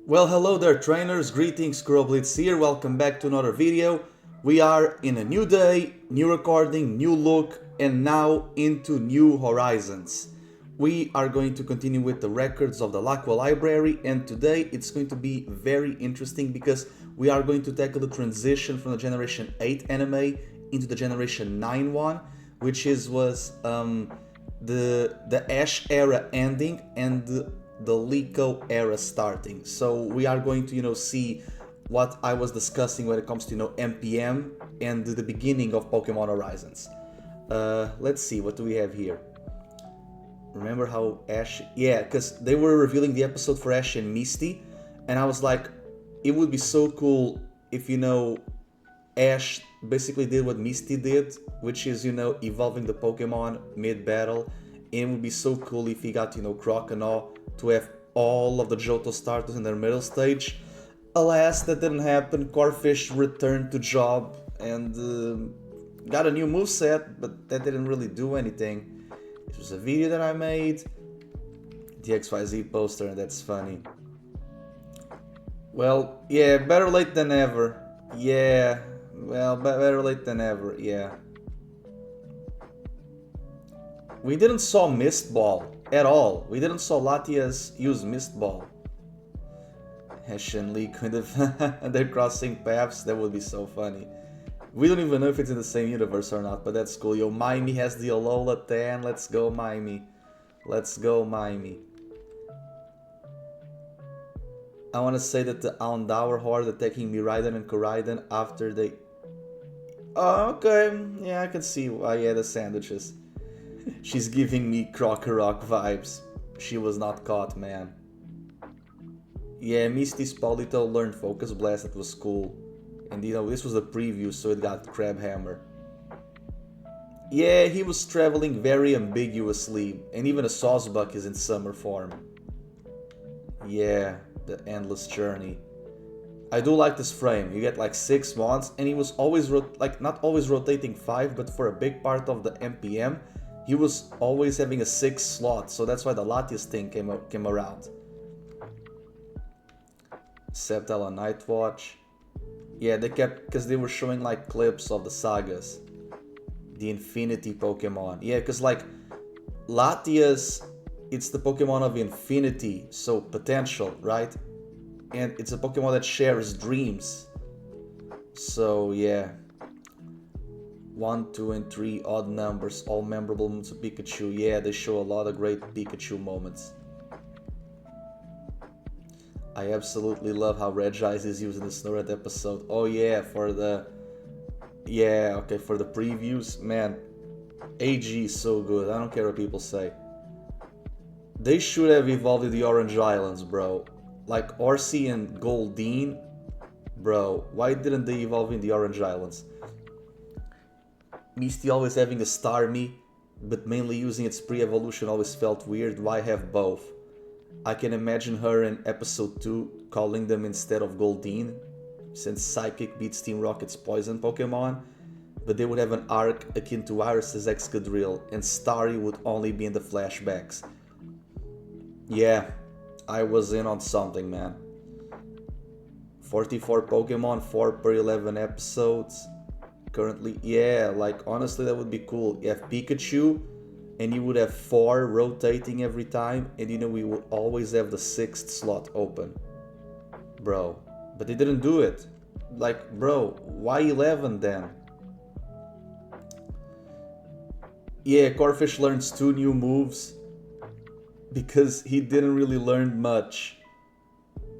Well, hello there trainers, greetings, KuroBlitz here, welcome back to another video. We are in a new day, new recording, new look, and now into new horizons. We are going to continue with the records of the Laqua library, and today it's going to be very interesting because we are going to tackle the transition from the Generation 8 anime into the Generation 9 one, which was the Ash era ending and the Liko era starting. So we are going to see what I was discussing when it comes to MPM and the beginning of Pokemon Horizons. Let's see, what do we have here? Remember how Ash... Yeah, because they were revealing the episode for Ash and Misty, and I was like, it would be so cool if, Ash basically did what Misty did, which is, evolving the Pokemon mid-battle. And it would be so cool if he got, Croconaw to have all of the Johto starters in their middle stage. Alas, that didn't happen. Corfish returned to job and got a new moveset, but that didn't really do anything. It was a video that I made, the XYZ poster, and that's funny. Well, yeah, better late than never. Yeah, well, better late than ever, yeah. We didn't saw Mist Ball at all. We didn't saw Latias use Mist Ball. Ash and Lee kind of they're crossing paths. That would be so funny. We don't even know if it's in the same universe or not, but that's cool. Yo, Mimey has the Alola 10. Let's go, Mimey. Let's go, Mimey. I want to say that the Houndour Horde attacking Miraidon and Koraidon after they... Oh, okay. Yeah, I can see why. Yeah, the sandwiches. She's giving me Crocorock vibes. She was not caught, man. Yeah, Misty's Polito learned Focus Blast. That was cool. And this was a preview, so it got Crab Hammer. Yeah, he was traveling very ambiguously. And even a Sawsbuck is in summer form. Yeah, the endless journey. I do like this frame. You get like 6 months, and he was always not always rotating 5, but for a big part of the MPM, he was always having a 6 slot, so that's why the Latias thing came around. Sceptile on Nightwatch. Yeah, they kept, because they were showing like clips of the sagas. The Infinity Pokemon. Yeah, because like Latias, it's the Pokemon of Infinity, so potential, right? And it's a Pokemon that shares dreams. So yeah. 1, 2, and 3 odd numbers, all memorable moments of Pikachu. Yeah, they show a lot of great Pikachu moments. I absolutely love how Regice is using the Snoret episode. Oh yeah, for the... Yeah, okay, for the previews. Man, AG is so good. I don't care what people say. They should have evolved in the Orange Islands, bro. Like Orsi and Goldeen. Bro, why didn't they evolve in the Orange Islands? Misty always having a Starmie, but mainly using its pre-evolution always felt weird. Why have both? I can imagine her in episode 2 calling them instead of Goldeen, since Psychic beats Team Rocket's poison Pokemon, but they would have an arc akin to Iris's Excadrill, and Starry would only be in the flashbacks. Yeah, I was in on something, man. 44 Pokemon, 4 per 11 episodes. Currently, yeah, like honestly that would be cool. You have Pikachu and you would have 4 rotating every time, and we would always have the 6th slot open. Bro, but they didn't do it. Like, bro, why 11 then? Yeah, Corfish learns 2 new moves because he didn't really learn much.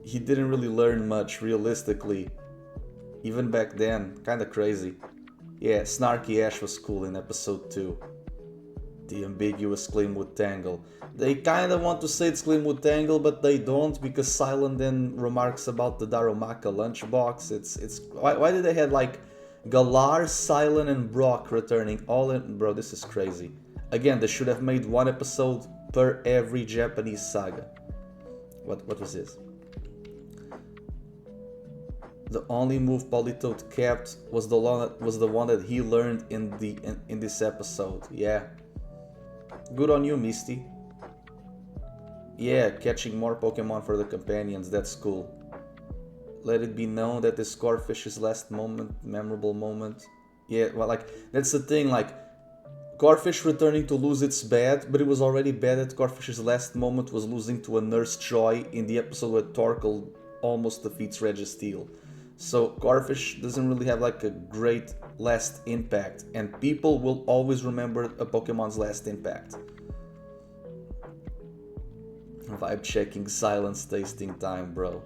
He didn't really learn much realistically. Even back then, kinda crazy. Yeah, Snarky Ash was cool in episode 2. The ambiguous Gleamwood Tangle. They kinda want to say it's Gleamwood Tangle, but they don't, because Silent then remarks about the Darumaka lunchbox. It's why did they have like Galar, Silent, and Brock returning all in? Bro, this is crazy. Again, they should have made 1 episode per every Japanese saga. What was this? The only move Politoed kept was the one that he learned in this episode. Yeah. Good on you, Misty. Yeah, catching more Pokemon for the companions, that's cool. Let it be known that the Scorfish's last memorable moment. Yeah, well, like, that's the thing, like, Corfish returning to lose its bad, but it was already bad that Corfish's last moment was losing to a Nurse Joy in the episode where Torkoal almost defeats Registeel. So Corfish doesn't really have like a great last impact, and people will always remember a Pokemon's last impact. Vibe checking, silence tasting time, bro.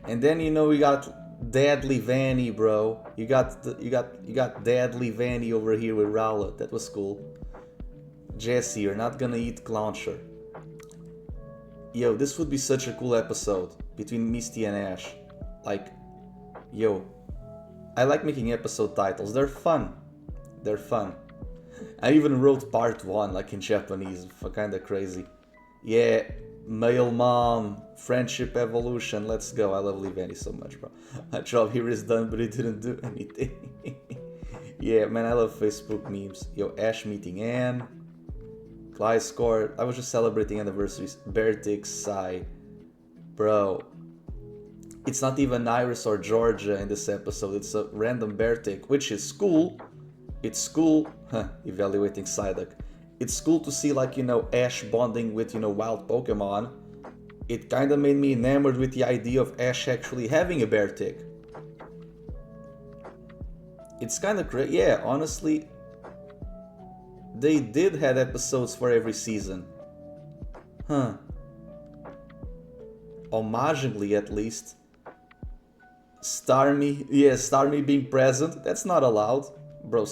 And then you know we got Deadly Vanny, bro. You got Deadly Vanny over here with Rowlet. That was cool. Jesse, you're not gonna eat Clownshire. Yo, this would be such a cool episode between Misty and Ash. Like, yo, I like making episode titles. They're fun. They're fun. I even wrote part 1 like in Japanese. Kinda crazy. Yeah, male mom, friendship evolution. Let's go. I love Leavanny so much, bro. My job here is done, but it didn't do anything. Yeah, man, I love Facebook memes. Yo, Ash meeting Anne. Gliscor. I was just celebrating anniversaries. Beartick, Sai. Bro. It's not even Iris or Georgia in this episode. It's a random Beartick, which is cool. It's cool. Evaluating Psyduck. It's cool to see, like, you know, Ash bonding with, you know, wild Pokemon. It kinda made me enamored with the idea of Ash actually having a Beartick. It's kinda crazy. Yeah, honestly, they did have episodes for every season. Homagingly, at least. Starmie, yeah, Starmie being present, that's not allowed. Bro,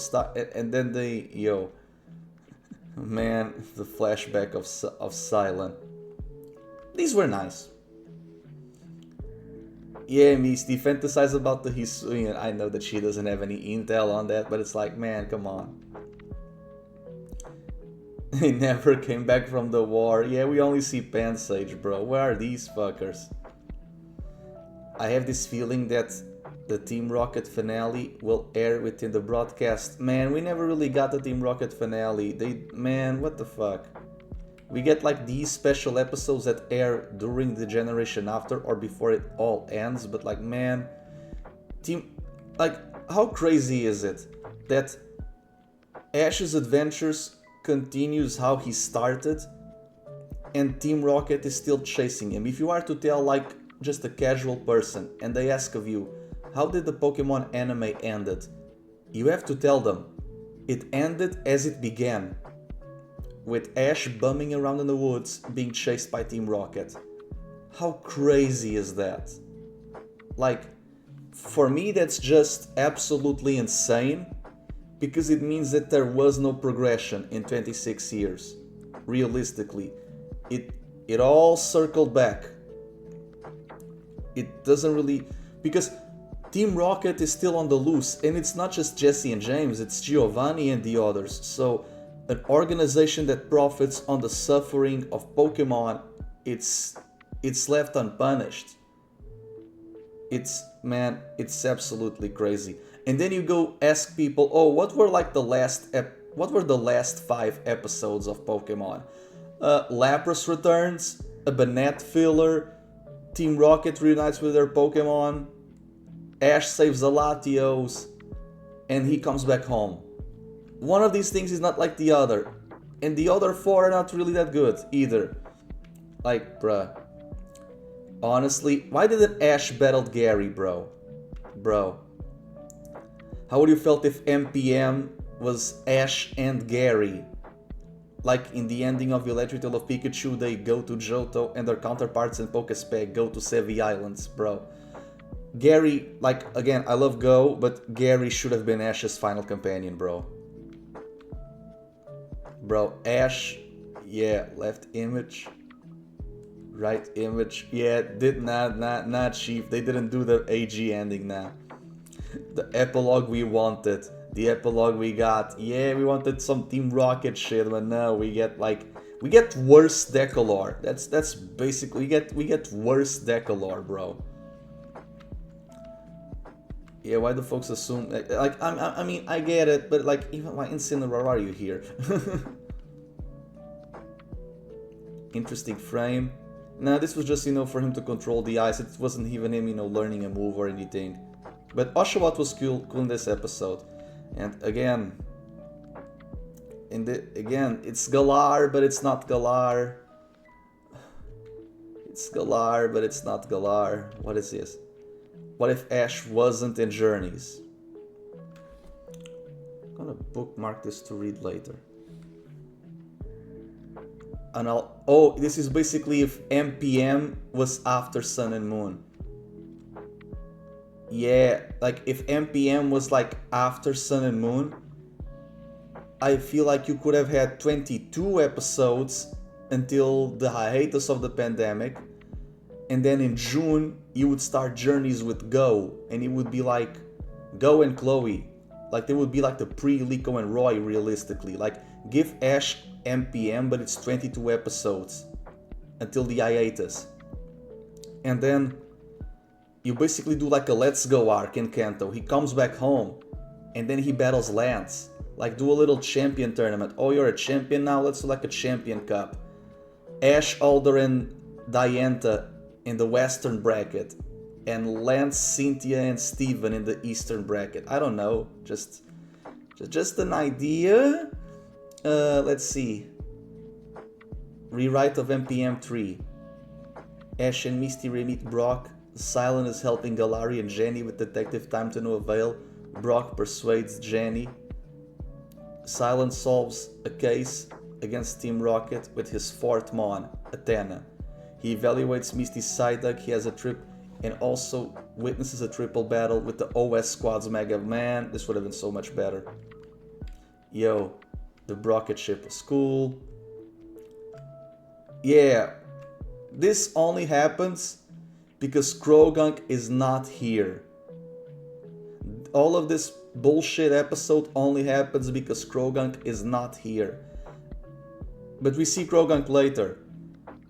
and then they, yo. Man, the flashback of Silent. These were nice. Yeah, Misty, fantasize about the Hisuian. I know that she doesn't have any intel on that, but it's like, man, come on. He never came back from the war. Yeah, we only see Pansage, bro. Where are these fuckers? I have this feeling that the Team Rocket finale will air within the broadcast. Man, we never really got the Team Rocket finale. Man, what the fuck? We get like these special episodes that air during the generation after or before it all ends, but like, man, like, how crazy is it that Ash's adventures continues how he started and Team Rocket is still chasing him? If you are to tell like just a casual person and they ask of you, how did the Pokemon anime ended? You have to tell them, it ended as it began, with Ash bumming around in the woods being chased by Team Rocket. How crazy is that? Like, for me that's just absolutely insane, because it means that there was no progression in 26 years. Realistically, it all circled back. It doesn't really, because Team Rocket is still on the loose, and it's not just Jesse and James, it's Giovanni and the others. So an organization that profits on the suffering of Pokemon, it's left unpunished. Man, it's absolutely crazy. And then you go ask people, oh, what were like the last 5 episodes of Pokemon? Lapras returns, a Banette filler, Team Rocket reunites with their Pokemon, Ash saves the Latios, and he comes back home. One of these things is not like the other, and the other 4 are not really that good either. Like, bruh. Honestly, why didn't Ash battle Gary, bro? Bro. How would you felt if MPM was Ash and Gary? Like in the ending of Electric Tail of Pikachu, they go to Johto and their counterparts in Pokespec go to Sevi Islands, bro. Gary, like, again, I love Go, but Gary should have been Ash's final companion, bro. Bro, Ash, yeah, left image, right image, yeah, did not Chief, they didn't do the AG ending now. The epilogue we wanted, the epilogue we got, yeah, we wanted some Team Rocket shit, but no, we get worse Decolor. That's basically, we get worse Decolor, bro. Yeah, why do folks assume, like, I mean, I get it, but like, even why Incineroar are you here? Interesting frame. Nah, this was just, for him to control the ice. It wasn't even him, learning a move or anything. But Oshawott was cool in this episode. And again, it's Galar, but it's not Galar. It's Galar, but it's not Galar. What is this? What if Ash wasn't in Journeys? I'm gonna bookmark this to read later. And this is basically if MPM was after Sun and Moon. Yeah, like if MPM was like after Sun and Moon, I feel like you could have had 22 episodes until the hiatus of the pandemic, and then in June you would start Journeys with Go, and it would be like Go and Chloe, like they would be like the pre-Liko and Roy realistically. Like give Ash MPM, but it's 22 episodes until the hiatus, and then you basically do like a Let's Go arc in Kanto. He comes back home and then he battles Lance. Like do a little champion tournament. Oh, you're a champion now? Let's do like a champion cup. Ash, Alder, and Diantha in the western bracket, and Lance, Cynthia, and Steven in the eastern bracket. I don't know, just an idea. Let's see. Rewrite of MPM 3. Ash and Misty re-meet Brock. Silent is helping Galari and Jenny with detective time to no avail. Brock persuades Jenny. Silent solves a case against Team Rocket with his fourth Mon, Athena. He evaluates Misty's Psyduck, he has a trip, and also witnesses a triple battle with the OS Squad's Mega Man. This would have been so much better. Yo, the Brocket ship was cool. Yeah, this only happens because Krogunk is not here. All of this bullshit episode only happens because Krogunk is not here. But we see Krogunk later.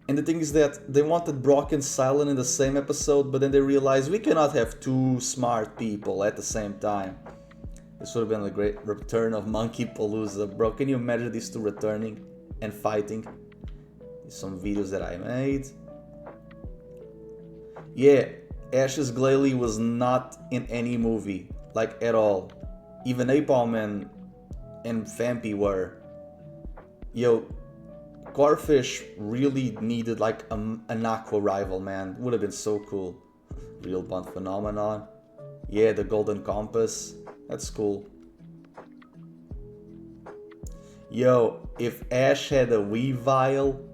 And the thing is that they wanted Brock and Silent in the same episode, but then they realized we cannot have two smart people at the same time. This would have been a great return of Monkey Palooza. Bro, can you imagine these two returning and fighting? Some videos that I made. Yeah, Ash's Glalie was not in any movie, like at all. Even Napalm and Vampy were. Yo, Corfish really needed like an Aqua rival, man. Would have been so cool. Real Bond Phenomenon. Yeah, the Golden Compass. That's cool. Yo, if Ash had a Weavile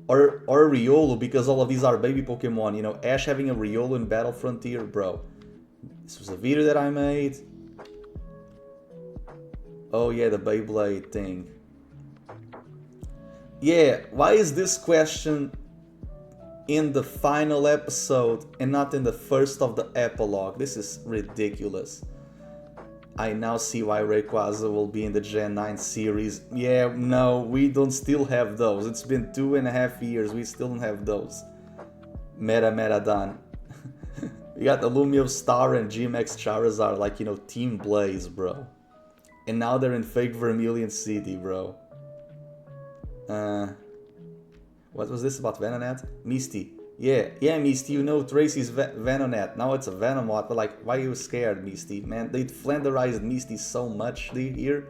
or a Riolu, because all of these are baby Pokemon, Ash having a Riolu in Battle Frontier, bro. This was a video that I made. Oh yeah, the Beyblade thing. Yeah, why is this question in the final episode and not in the first of the epilogue? This is ridiculous. I now see why Rayquaza will be in the Gen 9 series. Yeah, no, we don't still have those. It's been 2.5 years, we still don't have those. Meta done. We got the Lumiose Star and GMX Charizard, like, Team Blaze, bro. And now they're in fake Vermilion City, bro. What was this about Venonat? Misty. Yeah, Misty, Tracy's Venonat. Now it's a Venomoth, but like, why are you scared, Misty? Man, they flanderized Misty so much here.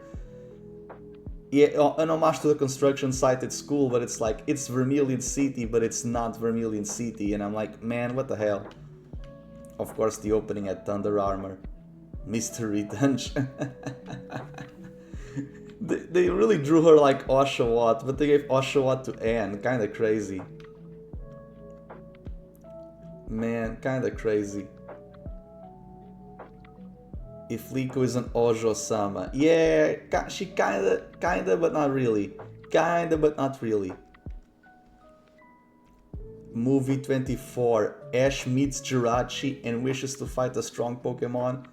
Yeah, an homage to the construction site at school, but it's like, it's Vermilion City, but it's not Vermilion City. And I'm like, man, what the hell? Of course, the opening at Thunder Armor. Mystery Dungeon. They really drew her like Oshawott, but they gave Oshawott to Anne. Kinda crazy. Man, kinda crazy. If Liko is an Ojo-sama. Yeah, she kinda, but not really. Kinda, but not really. Movie 24. Ash meets Jirachi and wishes to fight a strong Pokemon.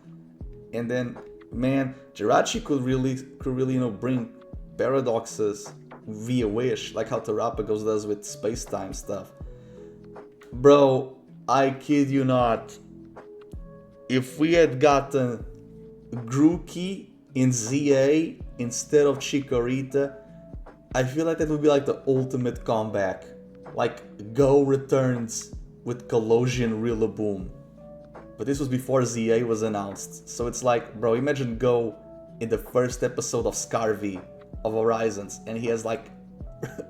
And then, man, Jirachi could really, bring paradoxes via wish, like how Terapagos does with space-time stuff. Bro, I kid you not. If we had gotten Grookey in ZA instead of Chikorita, I feel like that would be like the ultimate comeback. like Go returns with Colossian Rillaboom. But this was before ZA was announced. So it's like, bro, imagine Go in the first episode of Scarvy of Horizons, and he has like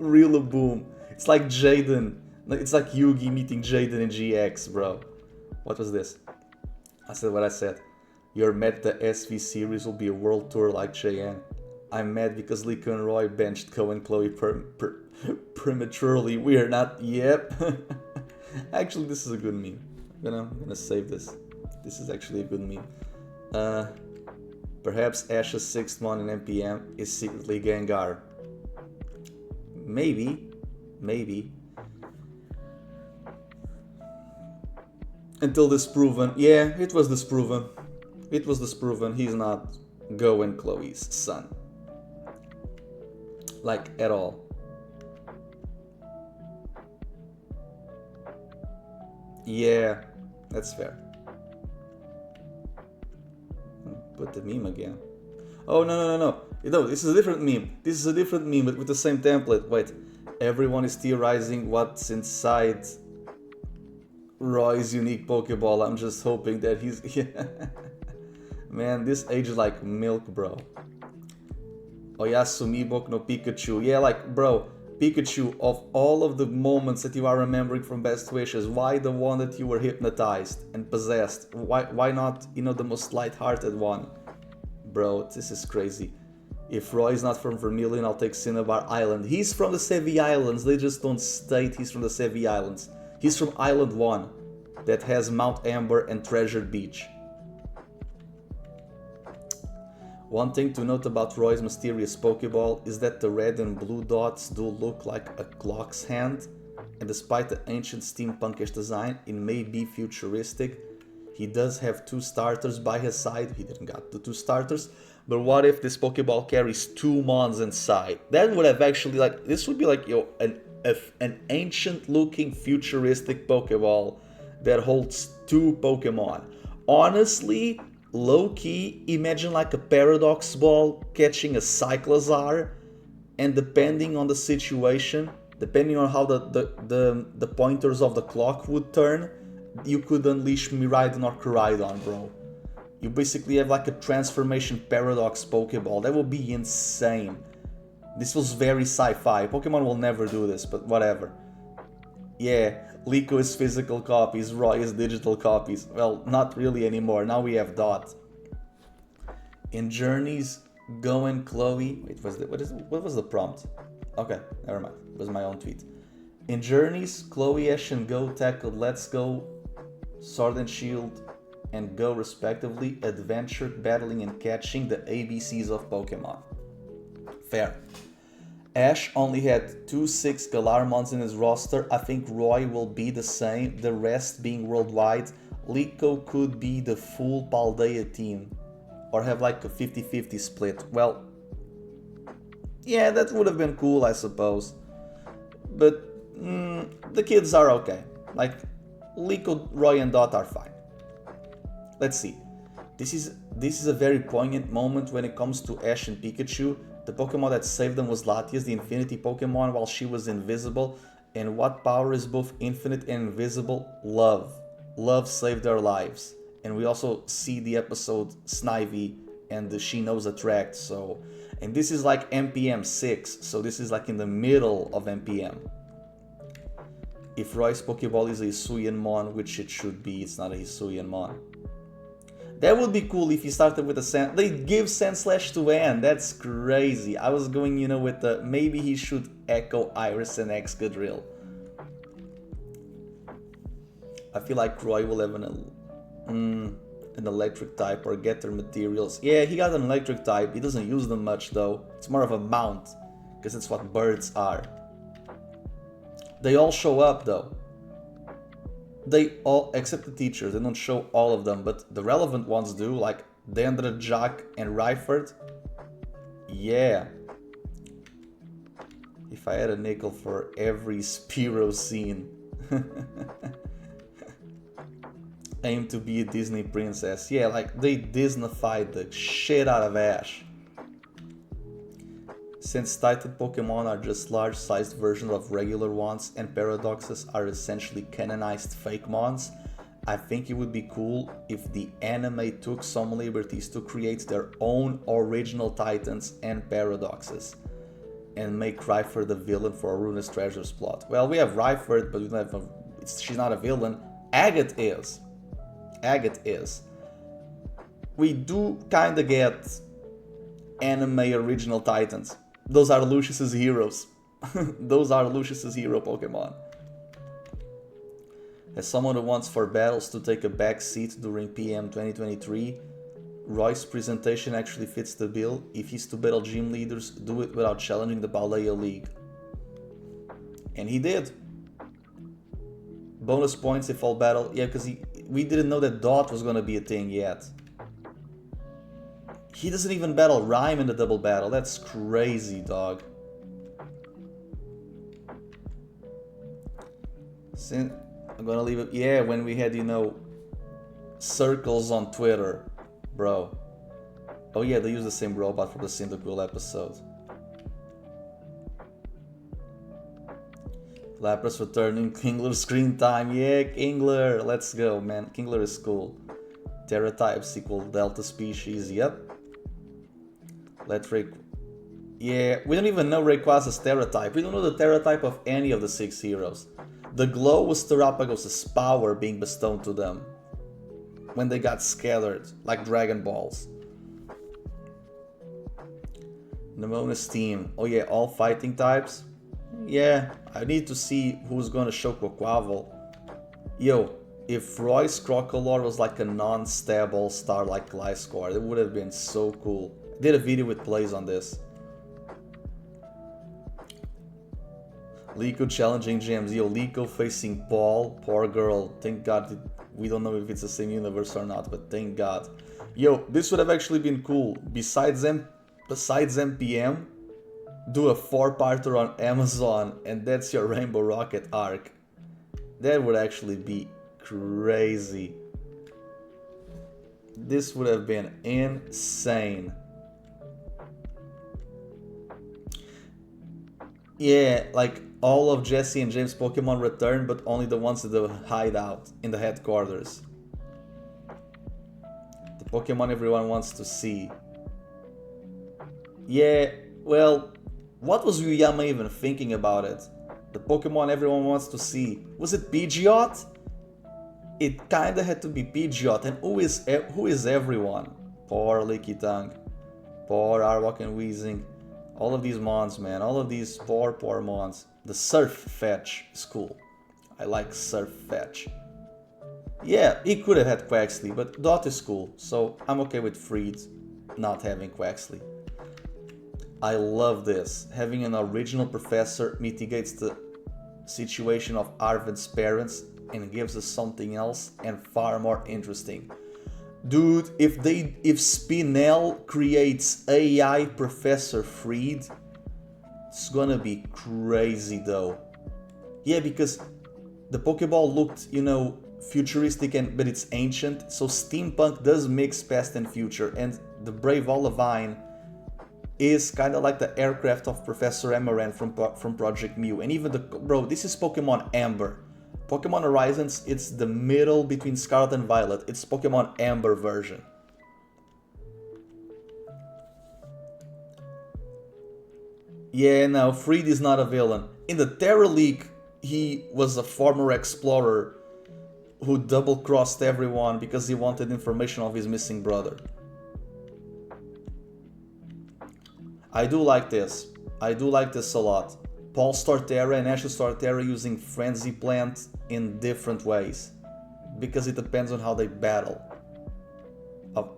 Rillaboom. It's like Jaden. It's like Yugi meeting Jaden in GX, bro. What was this? I said what I said. You're mad the SV series will be a world tour like JN. I'm mad because Liko and Roy benched Ko and Chloe prematurely. We are not. Yep. Actually, this is a good meme. I'm gonna save this. This is actually a good meme. Perhaps Ash's 6th mon in NPM is secretly Gengar. Maybe. Until disproven. Yeah, it was disproven. He's not Go and Chloe's son. Like, at all. Yeah, that's fair. Put the meme again. Oh, no, this is a different meme. But with the same template. Wait, everyone is theorizing what's inside Roy's unique Pokeball. I'm just hoping that he's... Man, this ages like milk, bro. Oyasumi Boku no Pikachu. Yeah, like, bro, Pikachu, of all of the moments that you are remembering from Best Wishes, why the one that you were hypnotized and possessed? Why not, the most light-hearted one? Bro, this is crazy. If Roy is not from Vermilion, I'll take Cinnabar Island. He's from the Sevi Islands. They just don't state he's from the Sevi Islands. He's from Island 1, that has Mount Amber and Treasure Beach. One thing to note about Roy's mysterious Pokeball is that the red and blue dots do look like a clock's hand, and despite the ancient steampunkish design, it may be futuristic. He does have 2 starters by his side. He didn't got the 2 starters, but what if this Pokeball carries 2 Mons inside? That would have actually, like, this would be like, an ancient looking futuristic Pokeball that holds 2 Pokemon. Honestly, low-key, imagine like a Paradox Ball catching a Cyclozar, and depending on the situation, depending on how the pointers of the clock would turn, you could unleash Miraidon or Koraidon, bro. You basically have like a transformation Paradox Pokeball. That would be insane. This was very sci-fi. Pokemon will never do this, but whatever. Yeah, Liko is physical copies, Roy is digital copies. Well, not really anymore. Now we have Dot. In Journeys, Go and Chloe... Wait, what was the prompt? Okay, never mind. It was my own tweet. In Journeys, Chloe, Ash, and Go tackled Let's Go, Sword and Shield, and Go respectively, adventured, battling, and catching the ABCs of Pokemon. Fair. Ash only had 2 6 Galarmons in his roster. I think Roy will be the same, the rest being worldwide. Liko could be the full Paldea team, or have like a 50-50 split. Well, yeah, that would have been cool, I suppose. But the kids are okay. Like, Liko, Roy, and Dot are fine. Let's see. This is a very poignant moment when it comes to Ash and Pikachu. The Pokemon that saved them was Latias, the Infinity Pokemon, while she was invisible. And what power is both infinite and invisible? Love. Love saved their lives. And we also see the episode Snivy and the She Knows Attract. So, and this is like NPM 6, so this is like in the middle of NPM. If Roy's Pokeball is a Hisuian Mon, which it should be, it's not a Hisuian Mon. That would be cool if he started with a Sand... They give Sandslash to Anne, that's crazy. I was going, with the... Maybe he should Echo Iris and Excadrill. I feel like Roy will have an electric type or get their materials. Yeah, he got an electric type. He doesn't use them much though. It's more of a mount, because it's what birds are. They all show up though. They all, except the teachers, they don't show all of them, but the relevant ones do, like Dendra, Jack, and Ryford. Yeah. If I had a nickel for every Spearow scene. Aim to be a Disney princess. Yeah, like they Disneyfied the shit out of Ash. Since Titan Pokemon are just large-sized versions of regular ones and paradoxes are essentially canonized fake mons, I think it would be cool if the anime took some liberties to create their own original Titans and paradoxes and make Ryford the villain for Aruna's Treasures plot. Well, we have Ryford, but we don't have she's not a villain. Agate is. Agate is. We do kinda get anime original Titans. Those are Lucius's heroes. Those are Lucius's hero Pokemon. As someone who wants for battles to take a back seat during PM 2023, Roy's presentation actually fits the bill. If he's to battle gym leaders, do it without challenging the Balea League. And he did. Bonus points if all battle. Yeah, because we didn't know that Dot was gonna be a thing yet. He doesn't even battle Rhyme in the double battle. That's crazy, dog. I'm gonna leave it. Yeah, when we had, you know, circles on Twitter, bro. Oh yeah, they use the same robot for the Cyndaquil episode. Lapras returning, Kingler screen time. Yeah, Kingler, let's go, man. Kingler is cool. Terra types equal Delta species. Yep. Yeah, we don't even know Rayquaza's Terra type. We don't know the Terra type of any of the 6 heroes. The glow was Terapagos' power being bestowed to them when they got scattered like Dragon Balls. Nemona's team. Oh yeah, all fighting types? Yeah, I need to see who's gonna show Quaquaval. Yo, if Roy's Crocolore was like a non-stab all-star like Gliscor, it would have been so cool. I did a video with plays on this. Liko challenging gems. Yo, Liko facing Paul. Poor girl. Thank God we don't know if it's the same universe or not, but thank God. Yo, this would have actually been cool. Besides MPM, do a 4-parter on Amazon, and that's your Rainbow Rocket arc. That would actually be crazy. This would have been insane. Yeah, like all of Jesse and James' Pokemon return, but only the ones that hide out in the headquarters. The Pokemon everyone wants to see. Yeah, well, what was Yuyama even thinking about it? The Pokemon everyone wants to see. Was it Pidgeot? It kinda had to be Pidgeot, and who is everyone? Poor Licky Tongue. Poor Arbok and Weezing. All of these mons, man. All of these poor mons. The Surf Fetch is cool. I like Surf Fetch. Yeah, he could have had Quaxley, but Dot is cool, so I'm okay with Freed not having Quaxley. I love this. Having an original professor mitigates the situation of Arvid's parents and gives us something else and far more interesting. Dude, if Spinel creates AI Professor Freed, it's gonna be crazy though. Yeah, because the Pokeball looked, you know, futuristic but it's ancient, so steampunk does mix past and future, and the Brave Olivine is kind of like the aircraft of Professor Amaranth from Project Mew, and even bro, this is Pokemon Amber. Pokemon Horizons, it's the middle between Scarlet and Violet. It's Pokemon Amber version. Yeah, no, Freed is not a villain. In the Terra League, he was a former explorer who double-crossed everyone because he wanted information of his missing brother. I do like this. I do like this a lot. Paul's Torterra and Ash's Torterra using Frenzy Plant in different ways, because it depends on how they battle.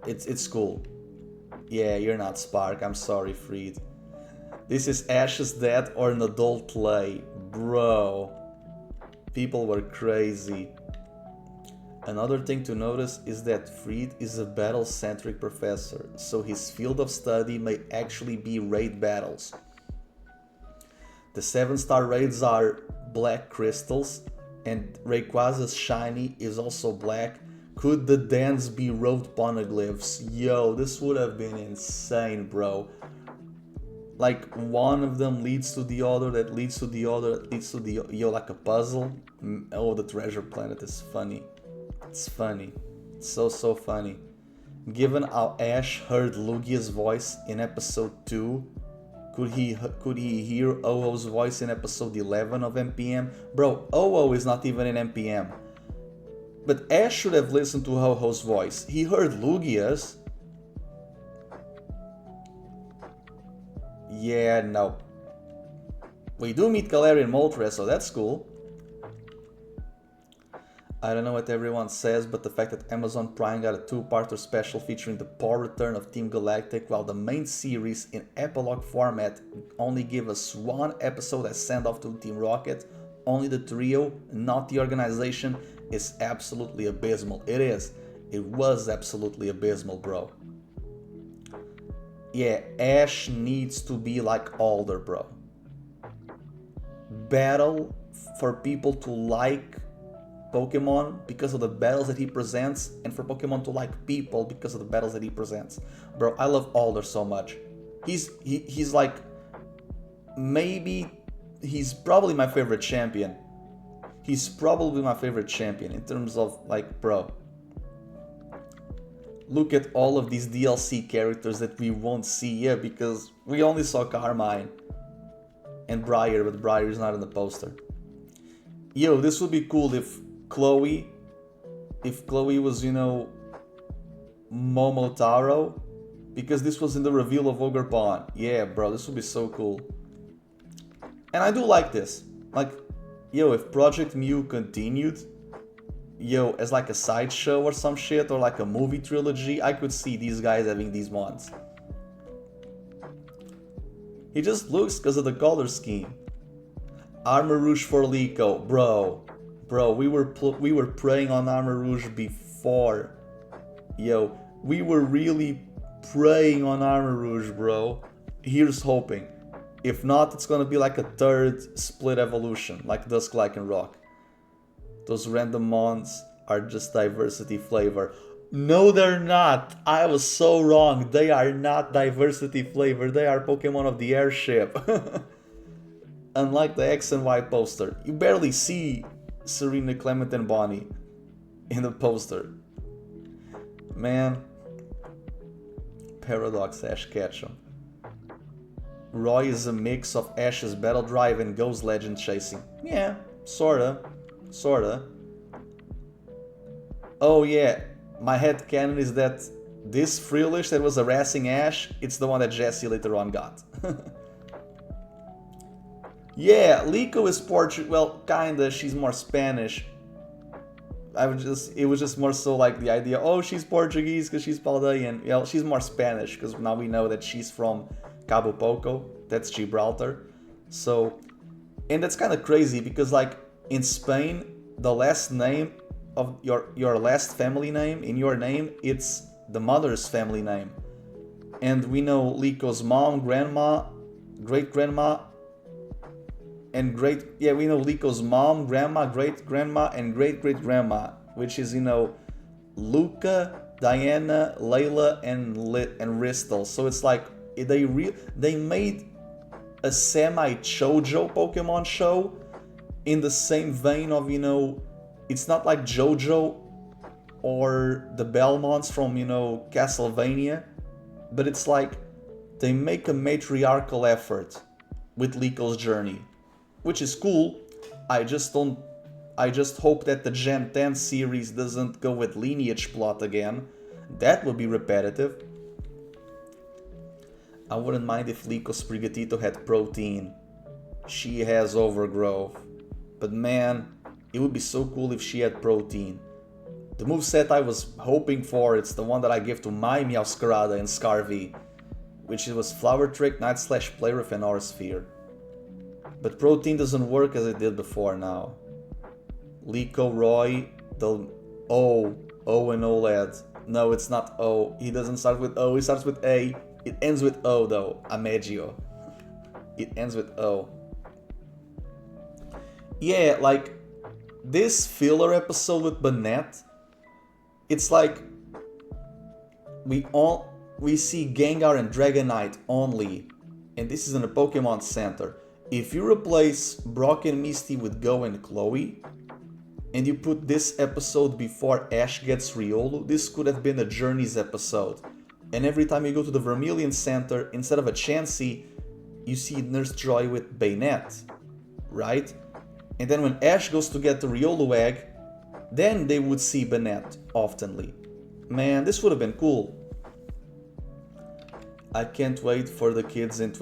It's cool. Yeah, you're not Spark. I'm sorry, Freed. This is Ash's dad or an adult play. Bro. People were crazy. Another thing to notice is that Freed is a battle-centric professor, so his field of study may actually be raid battles. The 7-star raids are black crystals, and Rayquaza's shiny is also black. Could the dance be road poneglyphs? Yo, this would have been insane, bro. like one of them leads to the other, that leads to the other, that leads to the like a puzzle. Oh, the treasure planet is funny. It's funny. It's so funny. Given how Ash heard Lugia's voice in episode 2, could he hear Oh-Oh's voice in episode 11 of MPM? Bro, Oh-Oh is not even in MPM. But Ash should have listened to Oh-Oh's voice. He heard Lugia's. Yeah, no. We do meet Galarian Moltres, so that's cool. I don't know what everyone says, but the fact that Amazon Prime got a 2-parter special featuring the poor return of Team Galactic, while the main series in epilogue format only gave us 1 episode as send-off to Team Rocket, only the trio, not the organization, is absolutely abysmal. It is. It was absolutely abysmal, bro. Yeah, Ash needs to be like Alder, bro. Battle for people to like Pokemon because of the battles that he presents, and for Pokemon to like people because of the battles that he presents. Bro, I love Alder so much. He's like, maybe, he's probably my favorite champion. He's probably my favorite champion in terms of like, bro. Look at all of these DLC characters that we won't see here because we only saw Carmine and Briar, but Briar is not in the poster. Yo, this would be cool if Chloe was, you know, Momotaro, because this was in the reveal of Ogerpon. Yeah, bro, this would be so cool. And I do like this. Like, yo, if Project Mew continued, yo, as like a sideshow or some shit, or like a movie trilogy, I could see these guys having these mons. He just looks because of the color scheme. Armor Rouge for Liko, bro, we were preying on Armor Rouge before. Yo, we were really preying on Armor Rouge, bro. Here's hoping. If not, it's gonna be like a 3rd split evolution, like Dusklight and Rock. Those random mons are just diversity flavor. No, they're not. I was so wrong. They are not diversity flavor. They are Pokemon of the airship. Unlike the X and Y poster, you barely see Serena, Clement, and Bonnie in the poster. Man. Paradox Ash Ketchum. Roy is a mix of Ash's Battle Drive and Ghost Legend chasing. Yeah, sorta. Oh yeah, my headcanon is that this Frillish that was harassing Ash, it's the one that Jessie later on got. Yeah, Liko is Portuguese. Well, kinda. She's more Spanish. It was just more so like the idea. Oh, she's Portuguese because she's Paldean. Well, she's more Spanish because now we know that she's from Cabo Poco. That's Gibraltar. So, and that's kind of crazy because like in Spain, the last name of your last family name in your name, it's the mother's family name. And we know Liko's mom, grandma, great grandma. And we know Liko's mom, grandma, great grandma, and great great grandma, which is, you know, Luca, Diana, Layla, and Ristal. So it's like they made a semi-shoujo Pokemon show in the same vein of, you know, it's not like JoJo or the Belmonts from, you know, Castlevania, but it's like they make a matriarchal effort with Liko's journey. Which is cool. I just hope that the Gen 10 series doesn't go with lineage plot again. That would be repetitive. I wouldn't mind if Liko Sprigatito had protein. She has overgrowth. But man, it would be so cool if she had protein. The moveset I was hoping for, it's the one that I give to my Meowscarada and Scarvy, which was Flower Trick, Night Slash, Play Rough, and Aura Sphere. But protein doesn't work as it did before now. Liko, Roy, the O and OLED. No, it's not O. He doesn't start with O, he starts with A. It ends with O though, Amegio. It ends with O. Yeah, like, this filler episode with Banette, it's like, we see Gengar and Dragonite only and this is in a Pokemon Center. If you replace Brock and Misty with Go and Chloe, and you put this episode before Ash gets Riolu, this could have been a Journeys episode. And every time you go to the Vermilion Center, instead of a Chansey, you see Nurse Joy with Bayonet, right? And then when Ash goes to get the Riolu egg, then they would see Bayonet oftenly. Man, this would have been cool. I can't wait for the kids in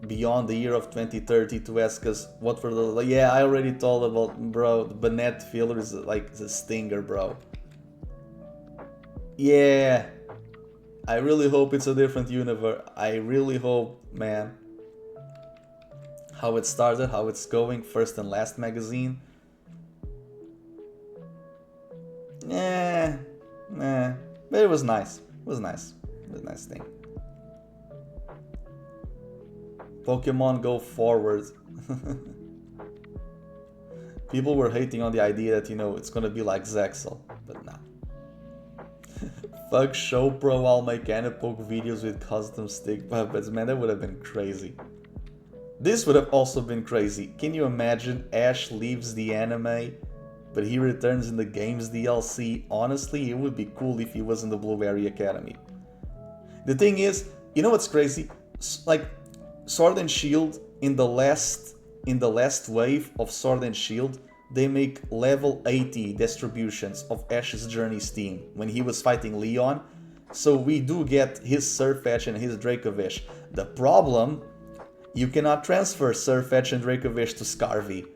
beyond the year of 2030 to ask us what were the... Yeah, I already told about, bro, the Bayonet filler is like the stinger, bro. Yeah, I really hope it's a different universe. I really hope, man. How it started, how it's going, first and last magazine. Yeah, but it was nice. It was nice. It was a nice thing. Pokemon go forward. People were hating on the idea that, you know, it's gonna be like Zexal, but nah. Fuck Show Pro, I'll make Anipoke videos with custom stick puppets. Man, that would have been crazy. This would have also been crazy. Can you imagine Ash leaves the anime, but he returns in the game's DLC? Honestly, it would be cool if he was in the Blueberry Academy. The thing is, you know what's crazy? Like, Sword and Shield, in the last wave of Sword and Shield, they make level 80 distributions of Ash's Journeys team when he was fighting Leon. So we do get his Surfetch and his Dracovish. The problem, you cannot transfer Surfetch and Dracovish to Scarvy.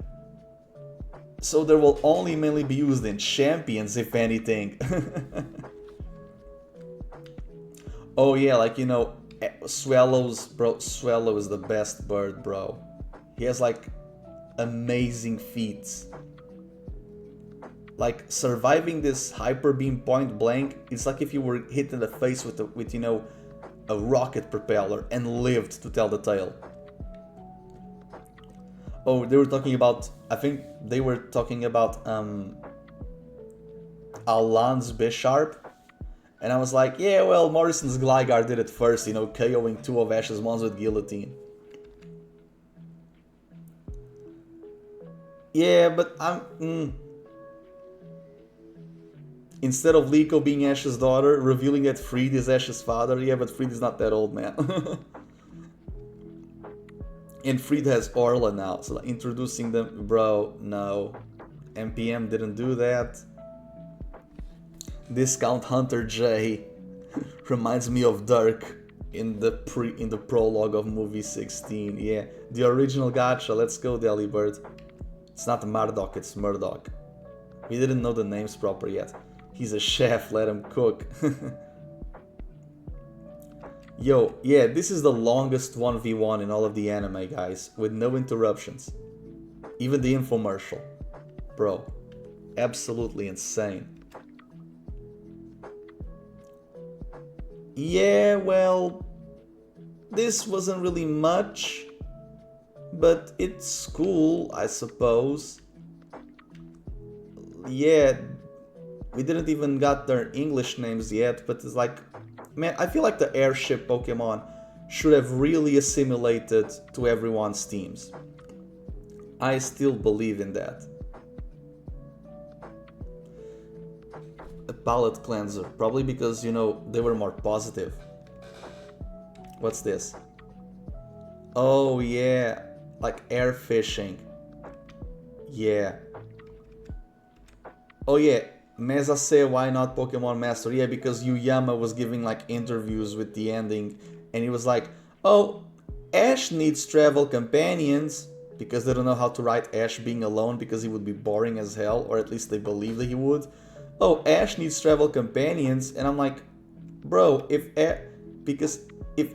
So they will only mainly be used in champions, if anything. Oh yeah, like, you know, Swallows, bro, Swallow is the best bird, bro. He has like amazing feats. Like, surviving this Hyper Beam point blank, it's like if you were hit in the face with you know, a rocket propeller and lived to tell the tale. Oh, they were talking about, I think they were talking about Alan's Bisharp. And I was like, yeah, well, Morrison's Gligar did it first, you know, KOing 2 of Ash's mons with Guillotine. Yeah, but instead of Liko being Ash's daughter, revealing that Freed is Ash's father. Yeah, but Freed is not that old, man. And Freed has Orla now, so like, introducing them, bro, no. MPM didn't do that. Discount Hunter J reminds me of Dirk in the prologue of movie 16. Yeah, the original gacha. Let's go, Delibird. It's not Marduk, it's Murdoch. We didn't know the names proper yet. He's a chef, let him cook. Yo, yeah, this is the longest 1v1 in all of the anime, guys, with no interruptions. Even the infomercial. Bro, absolutely insane. Yeah, well, this wasn't really much, but it's cool, I suppose. Yeah, we didn't even got their English names yet, but it's like, man, I feel like the airship Pokemon should have really assimilated to everyone's teams. I still believe in that. A palate cleanser, probably because, you know, they were more positive. What's this? Oh yeah, like air fishing. Yeah. Oh yeah, Meza say why not Pokemon Master? Yeah, because Yuyama was giving like interviews with the ending and he was like, oh, Ash needs travel companions, because they don't know how to write Ash being alone because he would be boring as hell, or at least they believe that he would. Oh, Ash needs travel companions, and I'm like, bro, if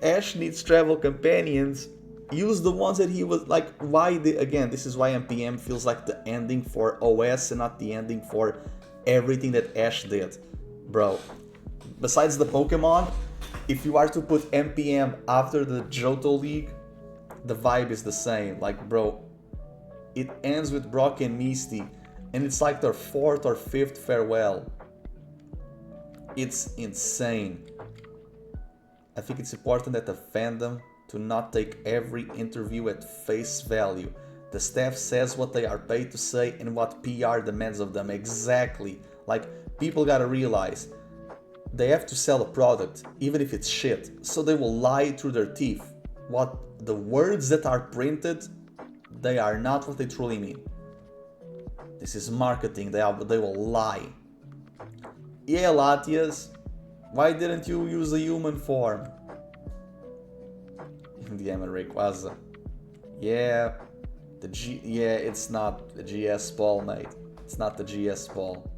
Ash needs travel companions, use the ones that he was like. Why again? This is why MPM feels like the ending for OS and not the ending for everything that Ash did, bro. Besides the Pokemon, if you are to put MPM after the Johto League, the vibe is the same. Like, bro, it ends with Brock and Misty. And it's like their 4th or 5th farewell. It's insane. I think it's important that the fandom to not take every interview at face value. The staff says what they are paid to say and what PR demands of them. Exactly. Like, people gotta realize they have to sell a product, even if it's shit. So they will lie through their teeth. What the words that are printed, they are not what they truly mean. This is marketing. They will lie. Yeah, Latias, why didn't you use a human form? The Rayquaza. Yeah. It's not the GS ball, mate. It's not the GS ball.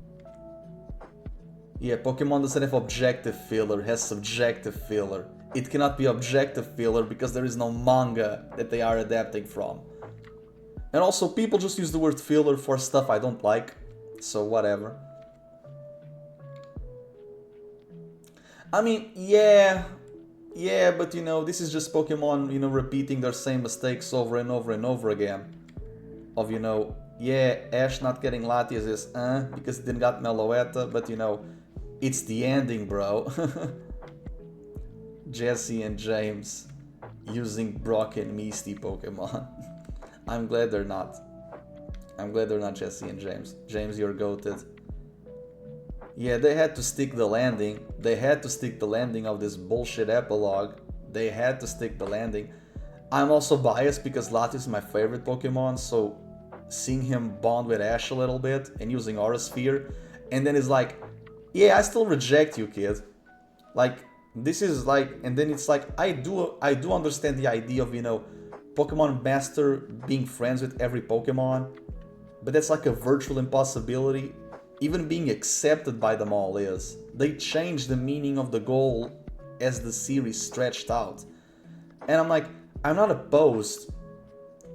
Yeah, Pokemon doesn't have objective filler, it has subjective filler. It cannot be objective filler because there is no manga that they are adapting from. And also, people just use the word filler for stuff I don't like, so whatever. I mean, yeah, but you know, this is just Pokemon, you know, repeating their same mistakes over and over and over again. Of, you know, yeah, Ash not getting Latias is, because it didn't got Meloetta, but you know, it's the ending, bro. Jesse and James using Brock and Misty Pokemon. I'm glad they're not. I'm glad they're not Jesse and James. James, you're goated. Yeah, they had to stick the landing. They had to stick the landing of this bullshit epilogue. They had to stick the landing. I'm also biased because Latios is my favorite Pokemon, so seeing him bond with Ash a little bit and using Aura Sphere, and then it's like, yeah, I still reject you, kid. Like, this is like, and then it's like, I do understand the idea of, you know, Pokemon Master being friends with every Pokemon, but that's like a virtual impossibility. Even being accepted by them all is. They changed the meaning of the goal as the series stretched out. And I'm like, I'm not opposed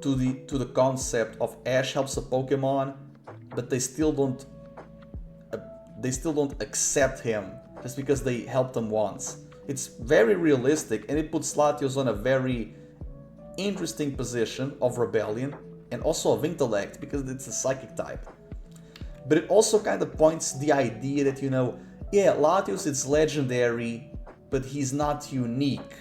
to the concept of Ash helps a Pokemon, but they still don't accept him just because they helped him once. It's very realistic, and it puts Latios on a very interesting position of rebellion and also of intellect because it's a psychic type. But it also kind of points the idea that, you know, yeah, Latios is legendary, but he's not unique.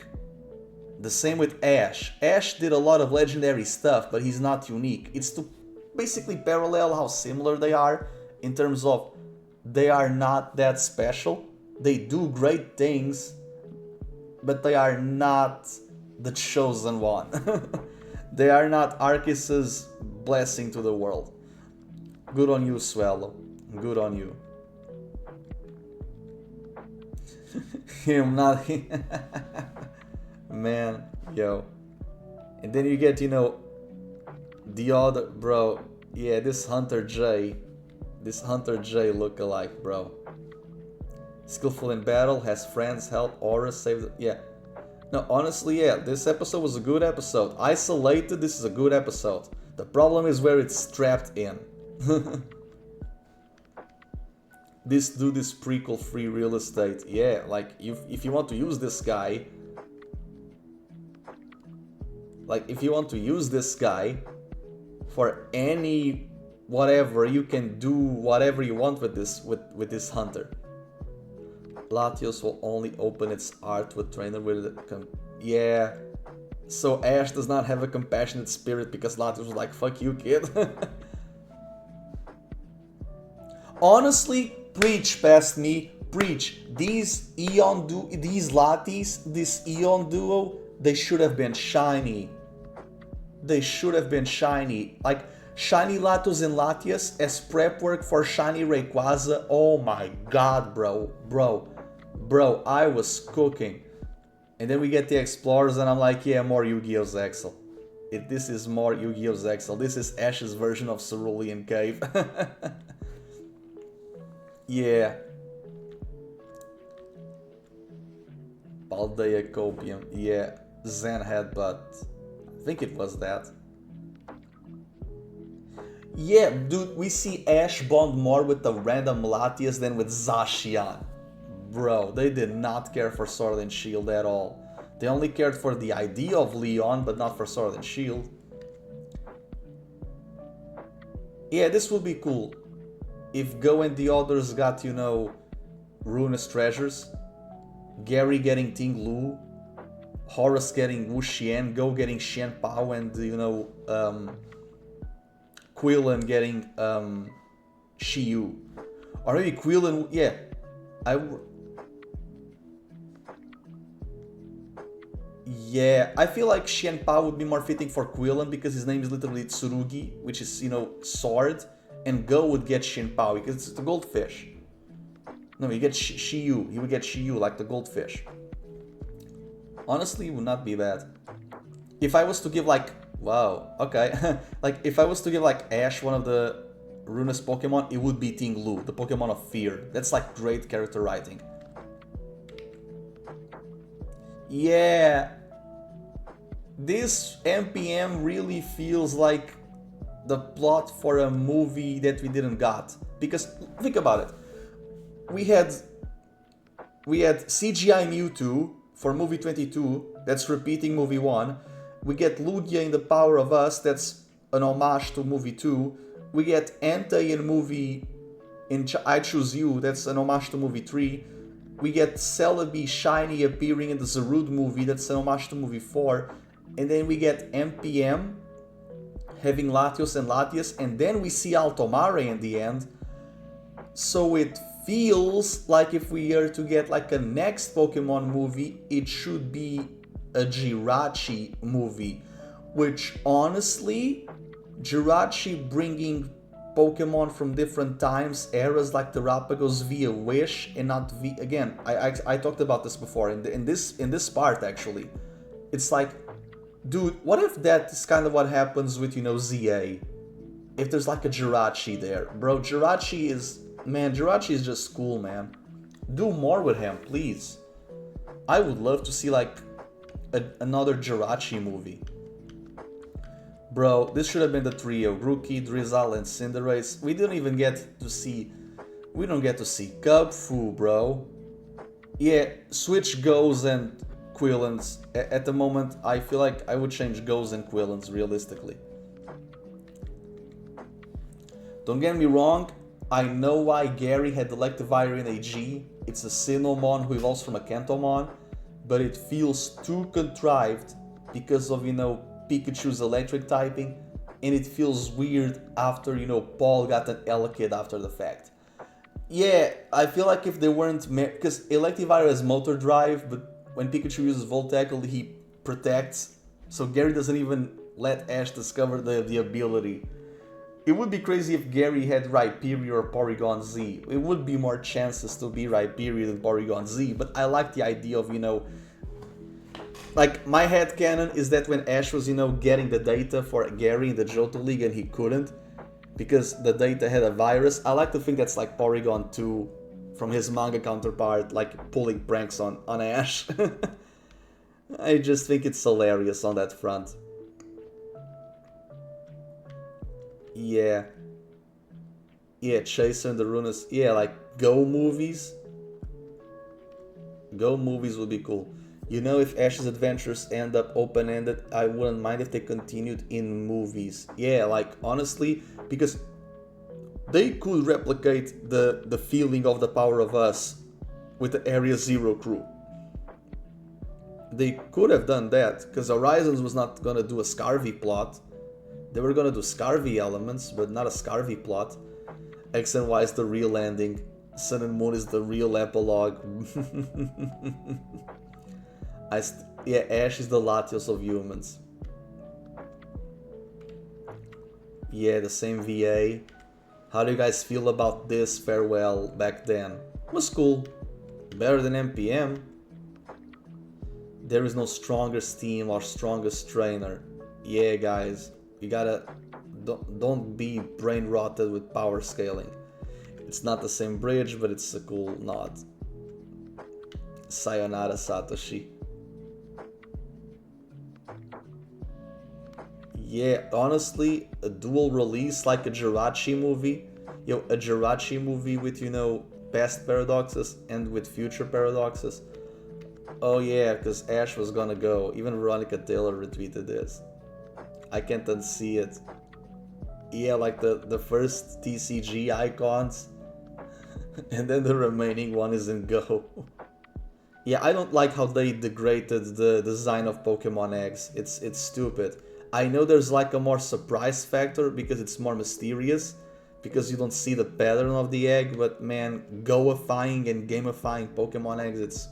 The same with Ash. Ash did a lot of legendary stuff, but he's not unique. It's to basically parallel how similar they are in terms of they are not that special. They do great things, but they are not the chosen one. They are not Arceus's blessing to the world. Good on you, Swallow. Good on you. Him, not him. Man, yo. And then you get, you know, the other, bro. Yeah, this Hunter J lookalike, bro. Skillful in battle, has friends, help, aura, save. Yeah. No, honestly, yeah, this episode was a good episode. Isolated, this is a good episode. The problem is where it's strapped in. This dude is prequel free real estate. Yeah, like if you want to use this guy, for any whatever, you can do whatever you want with this hunter. Latios will only open its heart to a trainer with yeah. So Ash does not have a compassionate spirit because Latios was like, fuck you, kid. Honestly, preach past me, preach. These Latis, this Eon duo, they should have been shiny. They should have been shiny. Like, shiny Latios and Latias as prep work for shiny Rayquaza. Oh my god, bro, I was cooking. And then we get the Explorers and I'm like, yeah, more Yu-Gi-Oh! Zexal. This is more Yu-Gi-Oh! Zexal. This is Ash's version of Cerulean Cave. Yeah. Paldea Copium. Yeah. Zen Headbutt. I think it was that. Yeah, dude, we see Ash bond more with the random Latias than with Zacian. Bro, they did not care for Sword and Shield at all. They only cared for the idea of Leon, but not for Sword and Shield. Yeah, this would be cool. If Go and the others got, you know, Ruinous Treasures, Gary getting Ting Lu, Horus getting Wu Xian, Go getting Xian Pao, and Quillen getting Shiyu. Or maybe Quillen, yeah. I feel like Xian Pao would be more fitting for Quillen because his name is literally Tsurugi, which is, sword, and Go would get Xian Pao because it's the goldfish. No, he gets Shiyu. He would get Shiyu, like the goldfish. Honestly, it would not be bad. If I was to give wow, okay. Like, if I was to give Ash one of the Runas Pokemon, it would be Ting Lu, the Pokemon of Fear. That's great character writing. Yeah. This MPM really feels like the plot for a movie that we didn't got. Because, think about it. We had CGI Mewtwo for movie 22, that's repeating movie 1. We get Lugia in The Power of Us, that's an homage to movie 2. We get Entei in I Choose You, that's an homage to movie 3. We get Celebi Shiny appearing in the Zarude movie, that's an homage to movie 4. And then we get MPM having Latios and Latias, and then we see Altomare in the end. So it feels like if we are to get a next Pokemon movie, it should be a Jirachi movie. Which honestly, Jirachi bringing Pokemon from different times, eras like the Terrapagos via Wish and not via... Again, I talked about this before in this part actually. It's like, dude, what if that is kind of what happens with, ZA? If there's a Jirachi there. Bro, Jirachi is just cool, man. Do more with him, please. I would love to see another Jirachi movie. Bro, this should have been the trio. Grookey, Drizzle, and Cinderace. We don't get to see Kubfu, bro. Yeah, switch Goes and Quillens. At the moment, I feel like I would change Goes and Quillens, realistically. Don't get me wrong, I know why Gary had the Electivire in AG. It's a Sinnomon who evolves from a Kantomon, but it feels too contrived because of, Pikachu's electric typing, and it feels weird after, Paul got an Elekid after the fact. Yeah, I feel like if they weren't... Because Electivire has Motor Drive, but when Pikachu uses Volt Tackle, he protects, so Gary doesn't even let Ash discover the ability. It would be crazy if Gary had Rhyperior or Porygon Z. It would be more chances to be Rhyperior than Porygon Z, but I like the idea of, my headcanon is that when Ash was, getting the data for Gary in the Johto League and he couldn't, because the data had a virus, I like to think that's like Porygon 2 from his manga counterpart, pulling pranks on Ash. I just think it's hilarious on that front. Yeah. Yeah, Chaser and the Runas. Yeah, Go movies. Go movies would be cool. If Ash's adventures end up open-ended, I wouldn't mind if they continued in movies. Yeah, honestly, because they could replicate the feeling of The Power of Us with the Area Zero crew. They could have done that, because Horizons was not gonna do a Scarvy plot. They were gonna do Scarvy elements, but not a Scarvy plot. X and Y is the real ending. Sun and Moon is the real epilogue. Ash is the Latios of humans. Yeah, the same VA. How do you guys feel about this farewell back then? It was cool. Better than MPM. There is no strongest team or strongest trainer. Yeah, guys. You gotta... Don't be brain rotted with power scaling. It's not the same bridge, but it's a cool nod. Sayonara, Satoshi. Yeah, honestly, a dual release like a Jirachi movie. A Jirachi movie with, past paradoxes and with future paradoxes. Oh yeah, because Ash was gonna go. Even Veronica Taylor retweeted this. I can't unsee it. Yeah, the first TCG icons. And then the remaining one is in Go. Yeah, I don't like how they degraded the design of Pokemon eggs. It's stupid. I know there's like a more surprise factor because it's more mysterious, because you don't see the pattern of the egg, but man, goifying and gamifying Pokemon eggs, it's...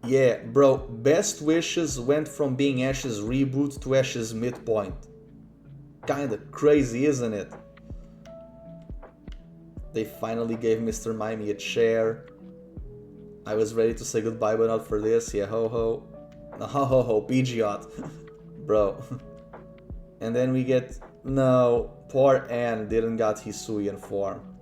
Yeah, bro, Best Wishes went from being Ash's reboot to Ash's midpoint. Kinda crazy, isn't it? They finally gave Mr. Mimey a chair. I was ready to say goodbye, but not for this. Yeah, ho ho. No, ho ho ho, Pidgeot. Bro. And then we get... No, poor Anne didn't got Hisuian form.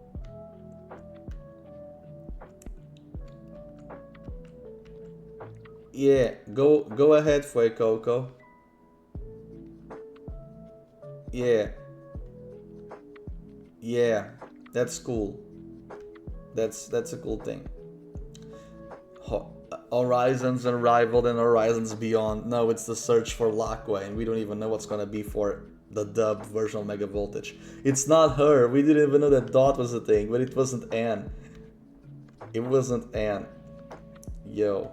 Yeah, go ahead, Fuecoco. Yeah. Yeah, that's cool. That's a cool thing. Horizons Unrivaled and Horizons Beyond. No, it's the search for Lackway, and we don't even know what's gonna be for the dubbed version of Mega Voltage. It's not her. We didn't even know that Dot was a thing, but it wasn't Anne. It wasn't Anne. Yo.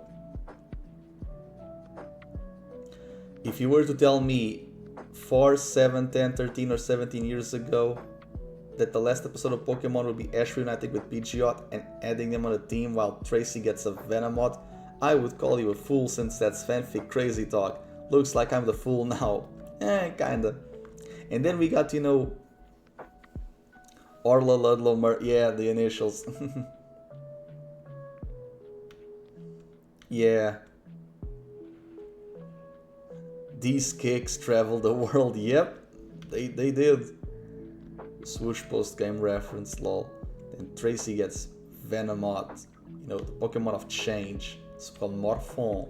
If you were to tell me 4, 7, 10, 13 or 17 years ago that the last episode of Pokemon would be Ash reuniting with Pidgeot and adding them on a team while Tracy gets a Venomoth, I would call you a fool, since that's fanfic crazy talk. Looks like I'm the fool now. Kinda. And then we got, you know, Orla Ludlow yeah, the initials. Yeah. These kicks travel the world. Yep, they did. Swoosh post-game reference, lol. And Tracy gets Venomoth, you know, the Pokemon of change. It's called Morphon.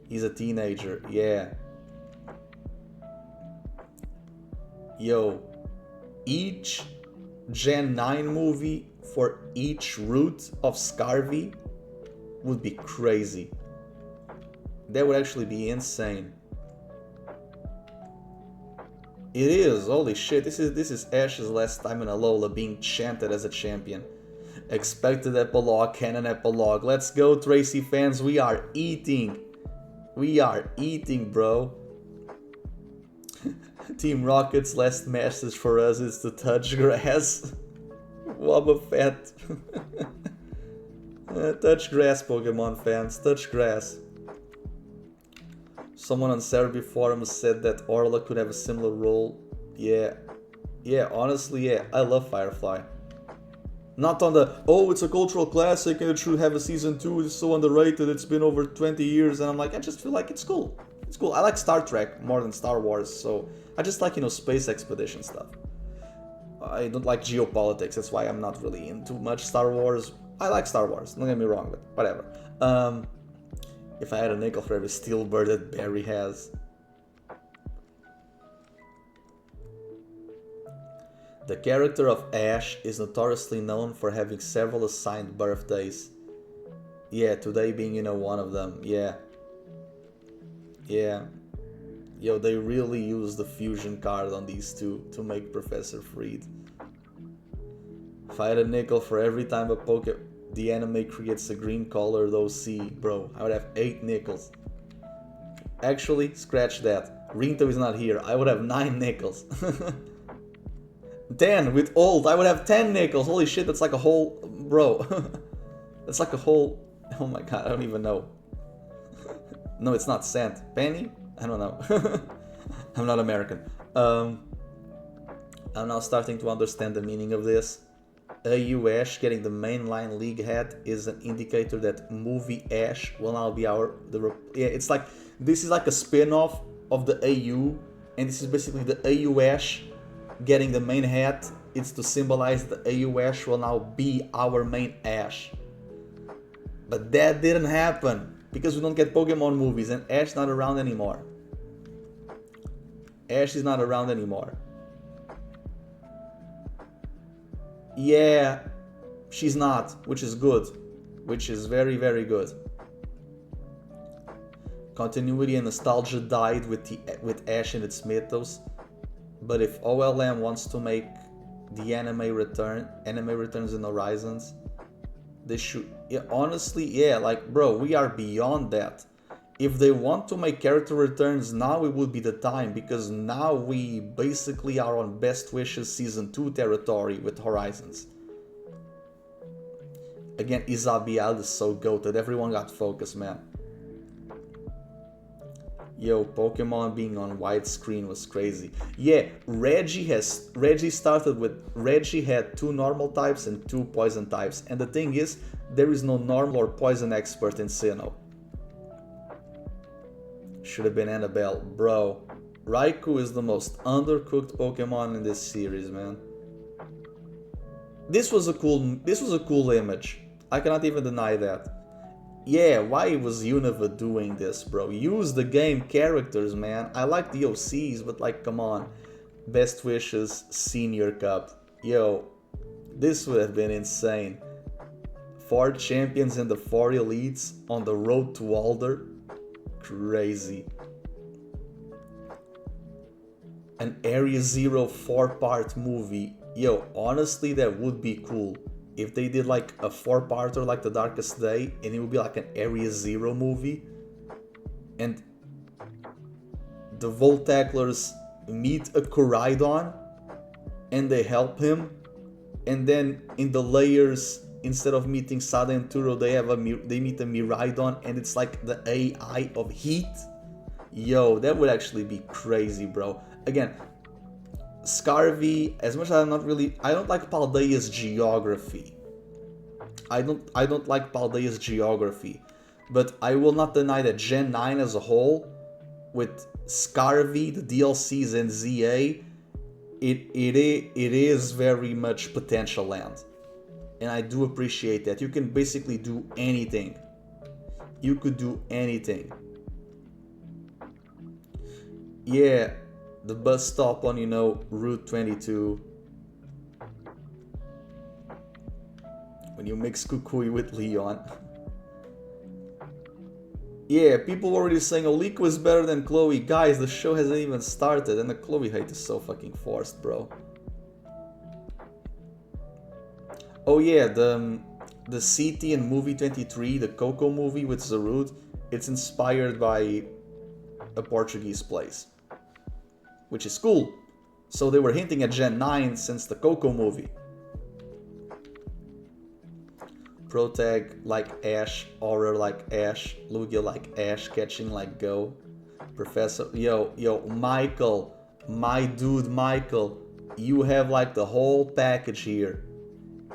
He's a teenager, yeah. Yo, each Gen 9 movie for each route of Scarvy would be crazy. That would actually be insane. It is, holy shit, this is Ash's last time in Alola being chanted as a champion. Expected epilogue, canon epilogue. Let's go, Tracy fans, we are eating. We are eating, bro. Team Rocket's last message for us is to touch grass. Wobbuffet. Touch grass, Pokemon fans, touch grass. Someone on Cerebi forums said that Orla could have a similar role. Yeah, honestly, yeah, I love Firefly. Not on the, oh, it's a cultural classic and it should have a season 2, it's so underrated, it's been over 20 years, and I'm like, I just feel like it's cool. It's cool. I like Star Trek more than Star Wars, so I just like, you know, space expedition stuff. I don't like geopolitics, that's why I'm not really into much Star Wars. I like Star Wars, don't get me wrong, but whatever. If I had a nickel for every steel bird that Barry has. The character of Ash is notoriously known for having several assigned birthdays. Yeah, today being, you know, one of them. Yeah. Yo, they really used the fusion card on these two to make Professor Freed. If I had a nickel for every time the anime creates a green colored OC, bro, I would have 8 nickels. Actually, scratch that. Rinto is not here. I would have 9 nickels. 10 with old. I would have 10 nickels. Holy shit, that's like a whole... Bro. That's like a whole... Oh my god, I don't even know. No, it's not cent. Penny? I don't know. I'm not American. I'm now starting to understand the meaning of this. AU Ash getting the mainline league hat is an indicator that movie Ash will now be it's like, this is like a spin-off of the AU, and this is basically the AU Ash getting the main hat. It's to symbolize the AU Ash will now be our main Ash. But that didn't happen because we don't get Pokemon movies, and Ash not around anymore. Ash is not around anymore. Yeah, she's not, which is good. Which is very, very good. Continuity and nostalgia died with Ash and its mythos. But if OLM wants to make the anime returns in Horizons. They should, yeah, honestly, yeah, like, bro, we are beyond that. If they want to make character returns now, it would be the time, because now we basically are on Best Wishes Season 2 territory with Horizons. Again, Isabelle is so goated, everyone got focused, man. Yo, Pokemon being on widescreen was crazy. Yeah, Reggie had 2 normal types and 2 poison types. And the thing is, there is no normal or poison expert in Sinnoh. Should have been Annabelle. Bro, Raikou is the most undercooked Pokemon in this series, man. This was a cool image. I cannot even deny that. Yeah, why was Unova doing this, bro? Use the game characters, man. I like the OCs, but like, come on. Best Wishes Senior Cup. Yo, this would have been insane. 4 champions and the 4 elites on the road to Alder. Crazy. An Area Zero 4-part movie. Yo, honestly, that would be cool. If they did like a 4-parter like The Darkest Day, and it would be like an Area Zero movie, and the Voltaclers meet a Koraidon, and they help him, and then in the layers, instead of meeting Sada and Turo, they meet a Miraidon, and it's like the AI of Heat. Yo, that would actually be crazy, bro. Again, Scarvy, as much as I don't like Paldea's geography. I don't like Paldea's geography. But I will not deny that Gen 9 as a whole, with Scarvy, the DLCs and ZA, it is very much potential land. And I do appreciate that. You can basically do anything. You could do anything. Yeah. The bus stop on, Route 22. When you mix Kukui with Leon. Yeah, people already saying Oliko is better than Chloe. Guys, the show hasn't even started and the Chloe hate is so fucking forced, bro. Oh yeah, the CT in Movie 23, the Coco movie with Zarud, it's inspired by a Portuguese place. Which is cool. So they were hinting at Gen 9 since the Coco movie. Protag like Ash, Auror like Ash, Lugia like Ash, Catching like Go. Professor, yo, Michael, my dude Michael, you have like the whole package here.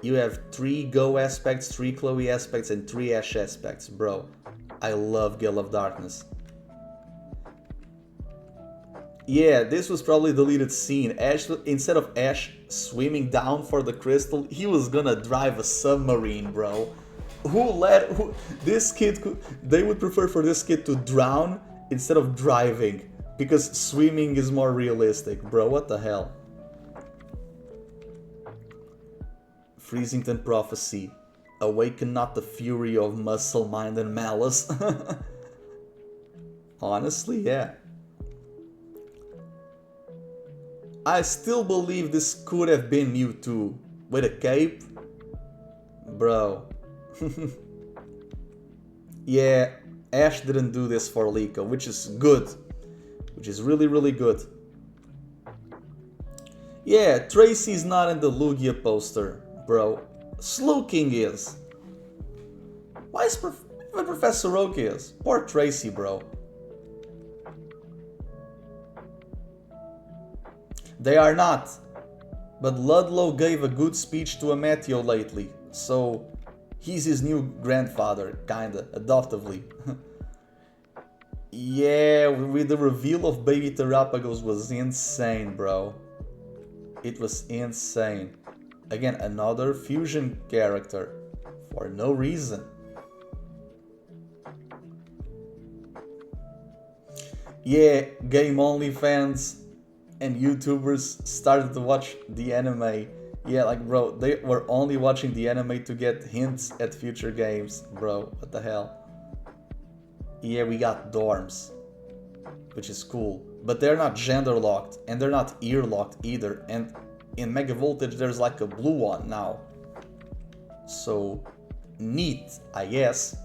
You have 3 Go aspects, 3 Chloe aspects, and 3 Ash aspects, bro. I love Gale of Darkness. Yeah, this was probably the deleted scene. Ash, instead of Ash swimming down for the crystal, he was gonna drive a submarine, bro. This kid they would prefer for this kid to drown instead of driving, because swimming is more realistic, bro. What the hell? Freezington Prophecy. Awaken not the fury of muscle, mind, and malice. Honestly, yeah. I still believe this could have been Mewtwo with a cape. Bro. Yeah, Ash didn't do this for Liko, which is good. Which is really, really good. Yeah, Tracy's not in the Lugia poster, bro. Slowking is. Why is even Professor Oak is? Poor Tracy, bro. They are not. But Ludlow gave a good speech to Ameteo lately, so he's his new grandfather, kinda, adoptively. Yeah, with the reveal of Baby Terapagos was insane, bro. It was insane. Again, another fusion character, for no reason. Yeah, game only fans and YouTubers started to watch the anime. Yeah, like, bro, they were only watching the anime to get hints at future games. Bro, what the hell? Yeah, we got dorms, which is cool. But they're not gender locked, and they're not ear locked either. And in Mega Voltage there's like a blue one now. So, neat, I guess.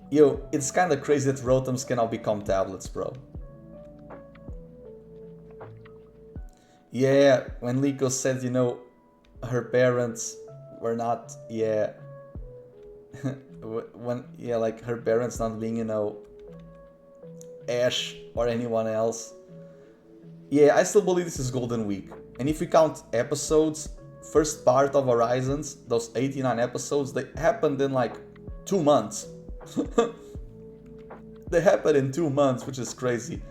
Yo, it's kinda crazy that Rotoms can now become tablets, bro. Yeah, when Liko said, you know, her parents were not, yeah. Yeah, like her parents not being, you know, Ash or anyone else. Yeah, I still believe this is Golden Week. And if we count episodes, first part of Horizons, those 89 episodes, they happened in like 2 months. They happened in 2 months, which is crazy.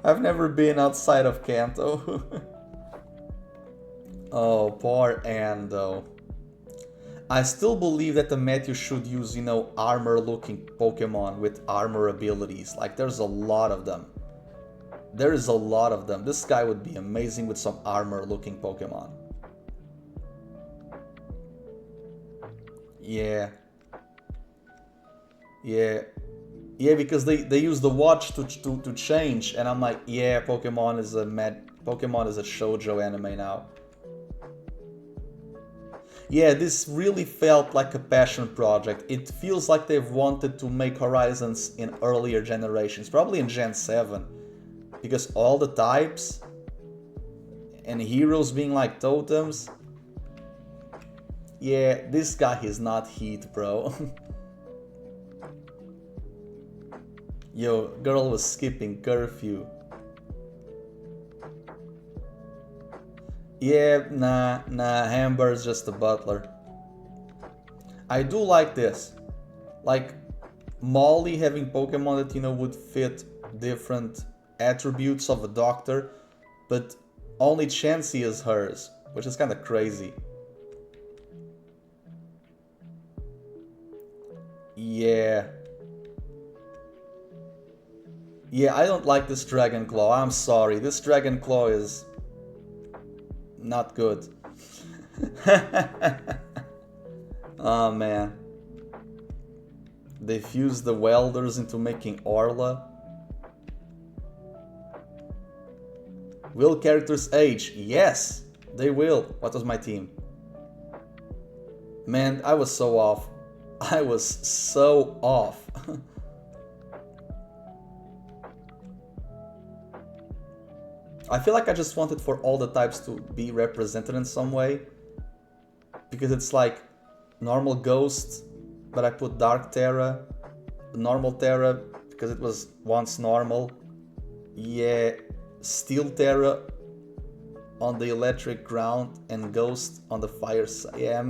I've never been outside of Kanto. Oh, poor Ando. I still believe that the Matthew should use, you know, armor-looking Pokemon with armor abilities. Like, there's a lot of them. There is a lot of them. This guy would be amazing with some armor-looking Pokemon. Yeah. Yeah. Yeah, because they use the watch to change, and I'm like, yeah, Pokemon is a shoujo anime now. Yeah, this really felt like a passion project. It feels like they've wanted to make Horizons in earlier generations, probably in Gen 7. Because all the types and heroes being like totems. Yeah, this guy is not heat, bro. Yo, girl was skipping curfew. Yeah, nah, Amber's just a butler. I do like this. Like, Molly having Pokemon that, you know, would fit different attributes of a doctor, but only Chansey is hers, which is kind of crazy. Yeah. Yeah, I don't like this Dragon Claw, I'm sorry. This Dragon Claw is not good. Oh man. They fused the welders into making Orla. Will characters age? Yes, they will. What was my team? Man, I was so off. I was so off. I feel like I just wanted for all the types to be represented in some way. Because it's like normal Ghost, but I put Dark Terra, normal Terra, because it was once normal. Yeah, Steel Terra on the electric ground and Ghost on the fire side. Yeah,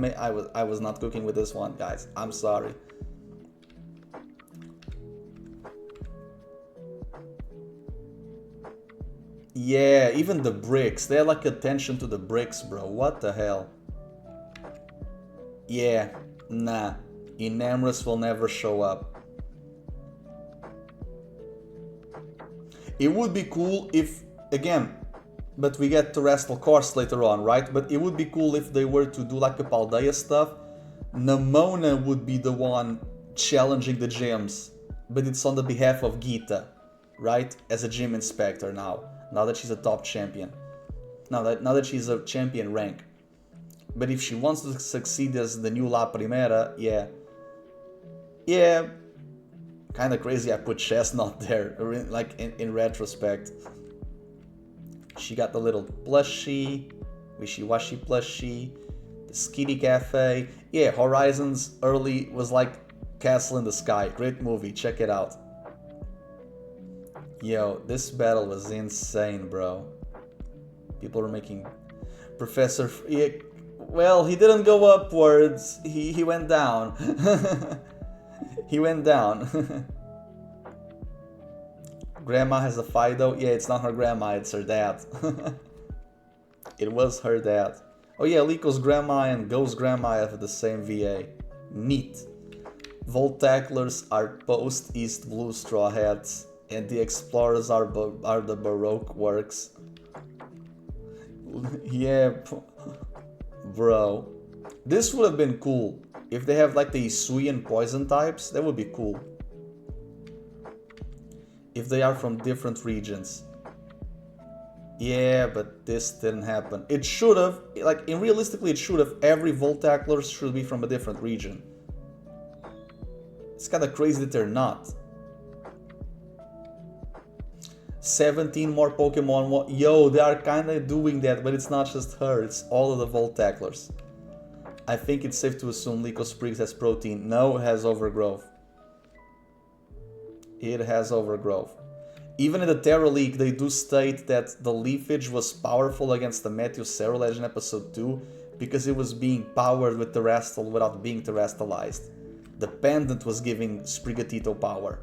I was not cooking with this one, guys. I'm sorry. Yeah, even the bricks. They had like attention to the bricks, bro. What the hell? Yeah, nah. Enamorous will never show up. It would be cool if, again, but we get Terrestrial Course later on, right? But it would be cool if they were to do like a Paldea stuff. Namona would be the one challenging the gyms, but it's on the behalf of Geeta, right? As a gym inspector now that she's a top champion. Now that she's a champion rank. But if she wants to succeed as the new La Primera, yeah. Yeah, kinda crazy I put Chestnut there, like in retrospect. She got the little plushie, wishy-washy plushie, the Skitty Cafe. Yeah, Horizons early was like Castle in the Sky. Great movie, check it out. Yo, this battle was insane, bro. People were making... Professor... Yeah, well, he didn't go upwards. He went down. He went down. Grandma has a Fido. Yeah, it's not her grandma, it's her dad. It was her dad. Oh yeah, Liko's grandma and Go's grandma have the same VA. Neat. Voltaclers are post-East Blue Straw Hats, and the Explorers are the Baroque works. Yeah, bro. This would have been cool. If they have like the Isui and Poison types, that would be cool. If they are from different regions. Yeah, but this didn't happen. It should have, like, in realistically, it should have. Every Voltacular should be from a different region. It's kind of crazy that they're not. 17 more Pokemon. Yo, they are kind of doing that, but it's not just her, it's all of the Voltaclers. I think it's safe to assume Licospriggs has protein. No, it has overgrowth. It has overgrowth. Even in the Terra Leak, they do state that the leafage was powerful against the Meteocerol in episode 2 because it was being powered with Terrestrial without being terrestrialized. The pendant was giving Sprigatito power.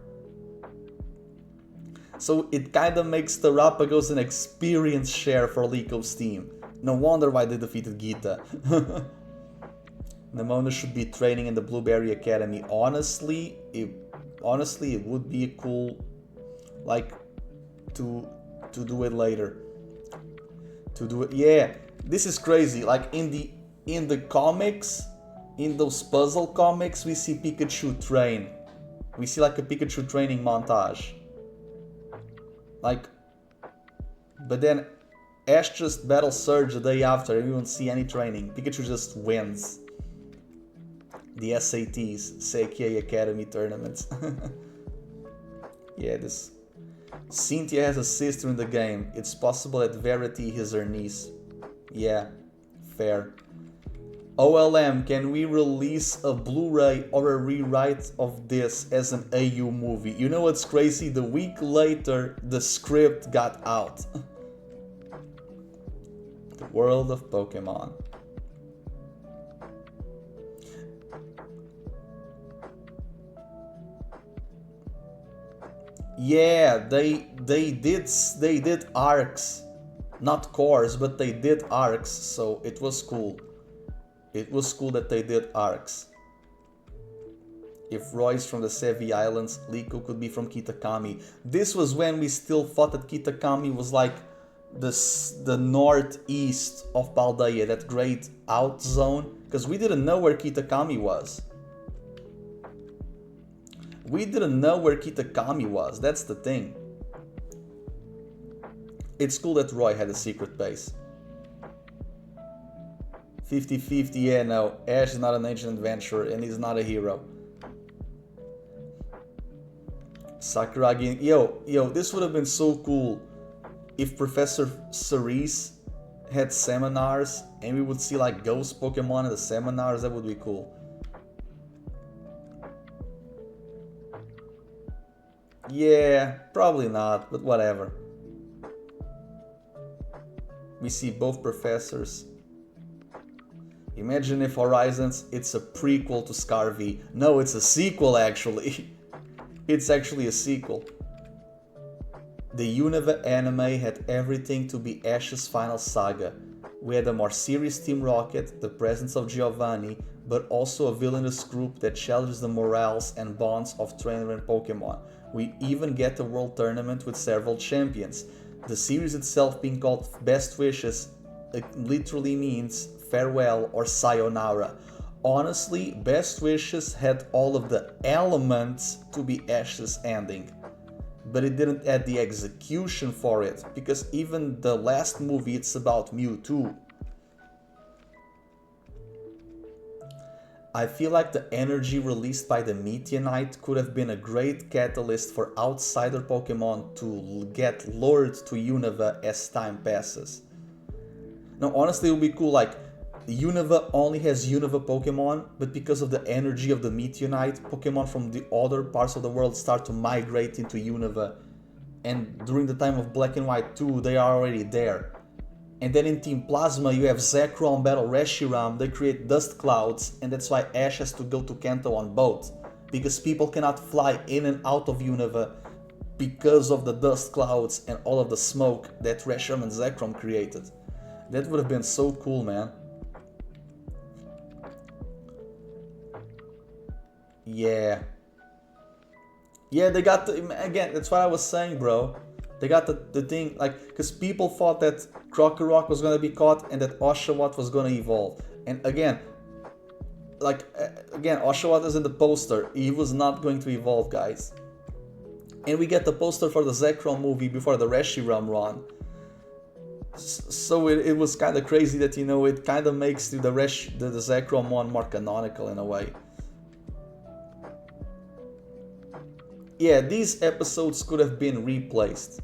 So it kinda makes Terrapagos an experience share for Lico's team. No wonder why they defeated Gita. Nemona should be training in the Blueberry Academy. Honestly, it would be cool, like, to do it later. To do it, yeah. This is crazy. Like in the comics, in those puzzle comics, we see Pikachu train. We see like a Pikachu training montage. Like, but then Ash just battle Surge the day after, and we won't see any training. Pikachu just wins the SATs, Seikei Academy tournaments. Yeah, this. Cynthia has a sister in the game. It's possible that Verity is her niece. Yeah, fair. OLM, can we release a Blu-ray or a rewrite of this as an AU movie? You know what's crazy? The week later, the script got out. The world of Pokemon. Yeah, they did arcs, not cores, but they did arcs, so it was cool. It was cool that they did arcs. If Roy's from the Sevi Islands, Liko could be from Kitakami. This was when we still thought that Kitakami was like the northeast of Paldea, that great out zone, because we didn't know where Kitakami was. We didn't know where Kitakami was, that's the thing. It's cool that Roy had a secret base. 50-50, yeah, no, Ash is not an ancient adventurer and he's not a hero. Sakuragi, yo, this would have been so cool if Professor Cerise had seminars and we would see like ghost Pokemon in the seminars. That would be cool. Yeah, probably not, but whatever. We see both professors. Imagine if Horizons, it's a prequel to Scarvy. No, it's a sequel actually. It's actually a sequel. The Unova anime had everything to be Ash's final saga. We had a more serious Team Rocket, the presence of Giovanni, but also a villainous group that challenges the morals and bonds of trainer and Pokemon. We even get a world tournament with several champions. The series itself being called Best Wishes, it literally means farewell or sayonara. Honestly, Best Wishes had all of the elements to be Ash's ending, but it didn't add the execution for it, because even the last movie, it's about Mewtwo. I feel like the energy released by the Meteorite could have been a great catalyst for outsider Pokemon to get lured to Unova as time passes. Now honestly, it would be cool, like, Unova only has Unova Pokemon, but because of the energy of the Meteorite, Pokemon from the other parts of the world start to migrate into Unova. And during the time of Black and White 2, they are already there. And then in Team Plasma, you have Zekrom battle Reshiram, they create dust clouds, and that's why Ash has to go to Kanto on boat. Because people cannot fly in and out of Unova because of the dust clouds and all of the smoke that Reshiram and Zekrom created. That would have been so cool, man. Yeah. Yeah, they got the, again, that's what I was saying, bro. They got the thing, like, because people thought that Krokorok was going to be caught and that Oshawott was going to evolve. And again, like, Oshawott is in the poster. He was not going to evolve, guys. And we get the poster for the Zekrom movie before the Reshiram run. So it was kind of crazy that, you know, it kind of makes the Zekrom more canonical in a way. Yeah, these episodes could have been replaced.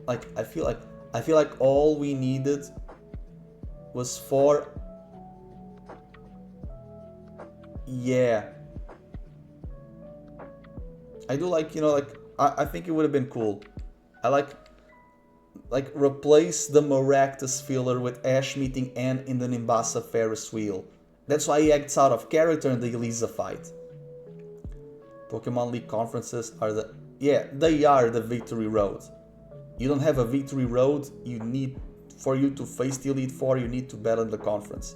Like, I feel like all we needed was for... Yeah. I do like, you know, like, I think it would have been cool. I like replace the Maractus filler with Ash meeting Anne in the Nimbasa Ferris wheel. That's why he acts out of character in the Elisa fight. Pokemon League conferences are the... Yeah, they are the victory road. You don't have a victory road, you need... For you to face the Elite Four, you need to battle in the conference.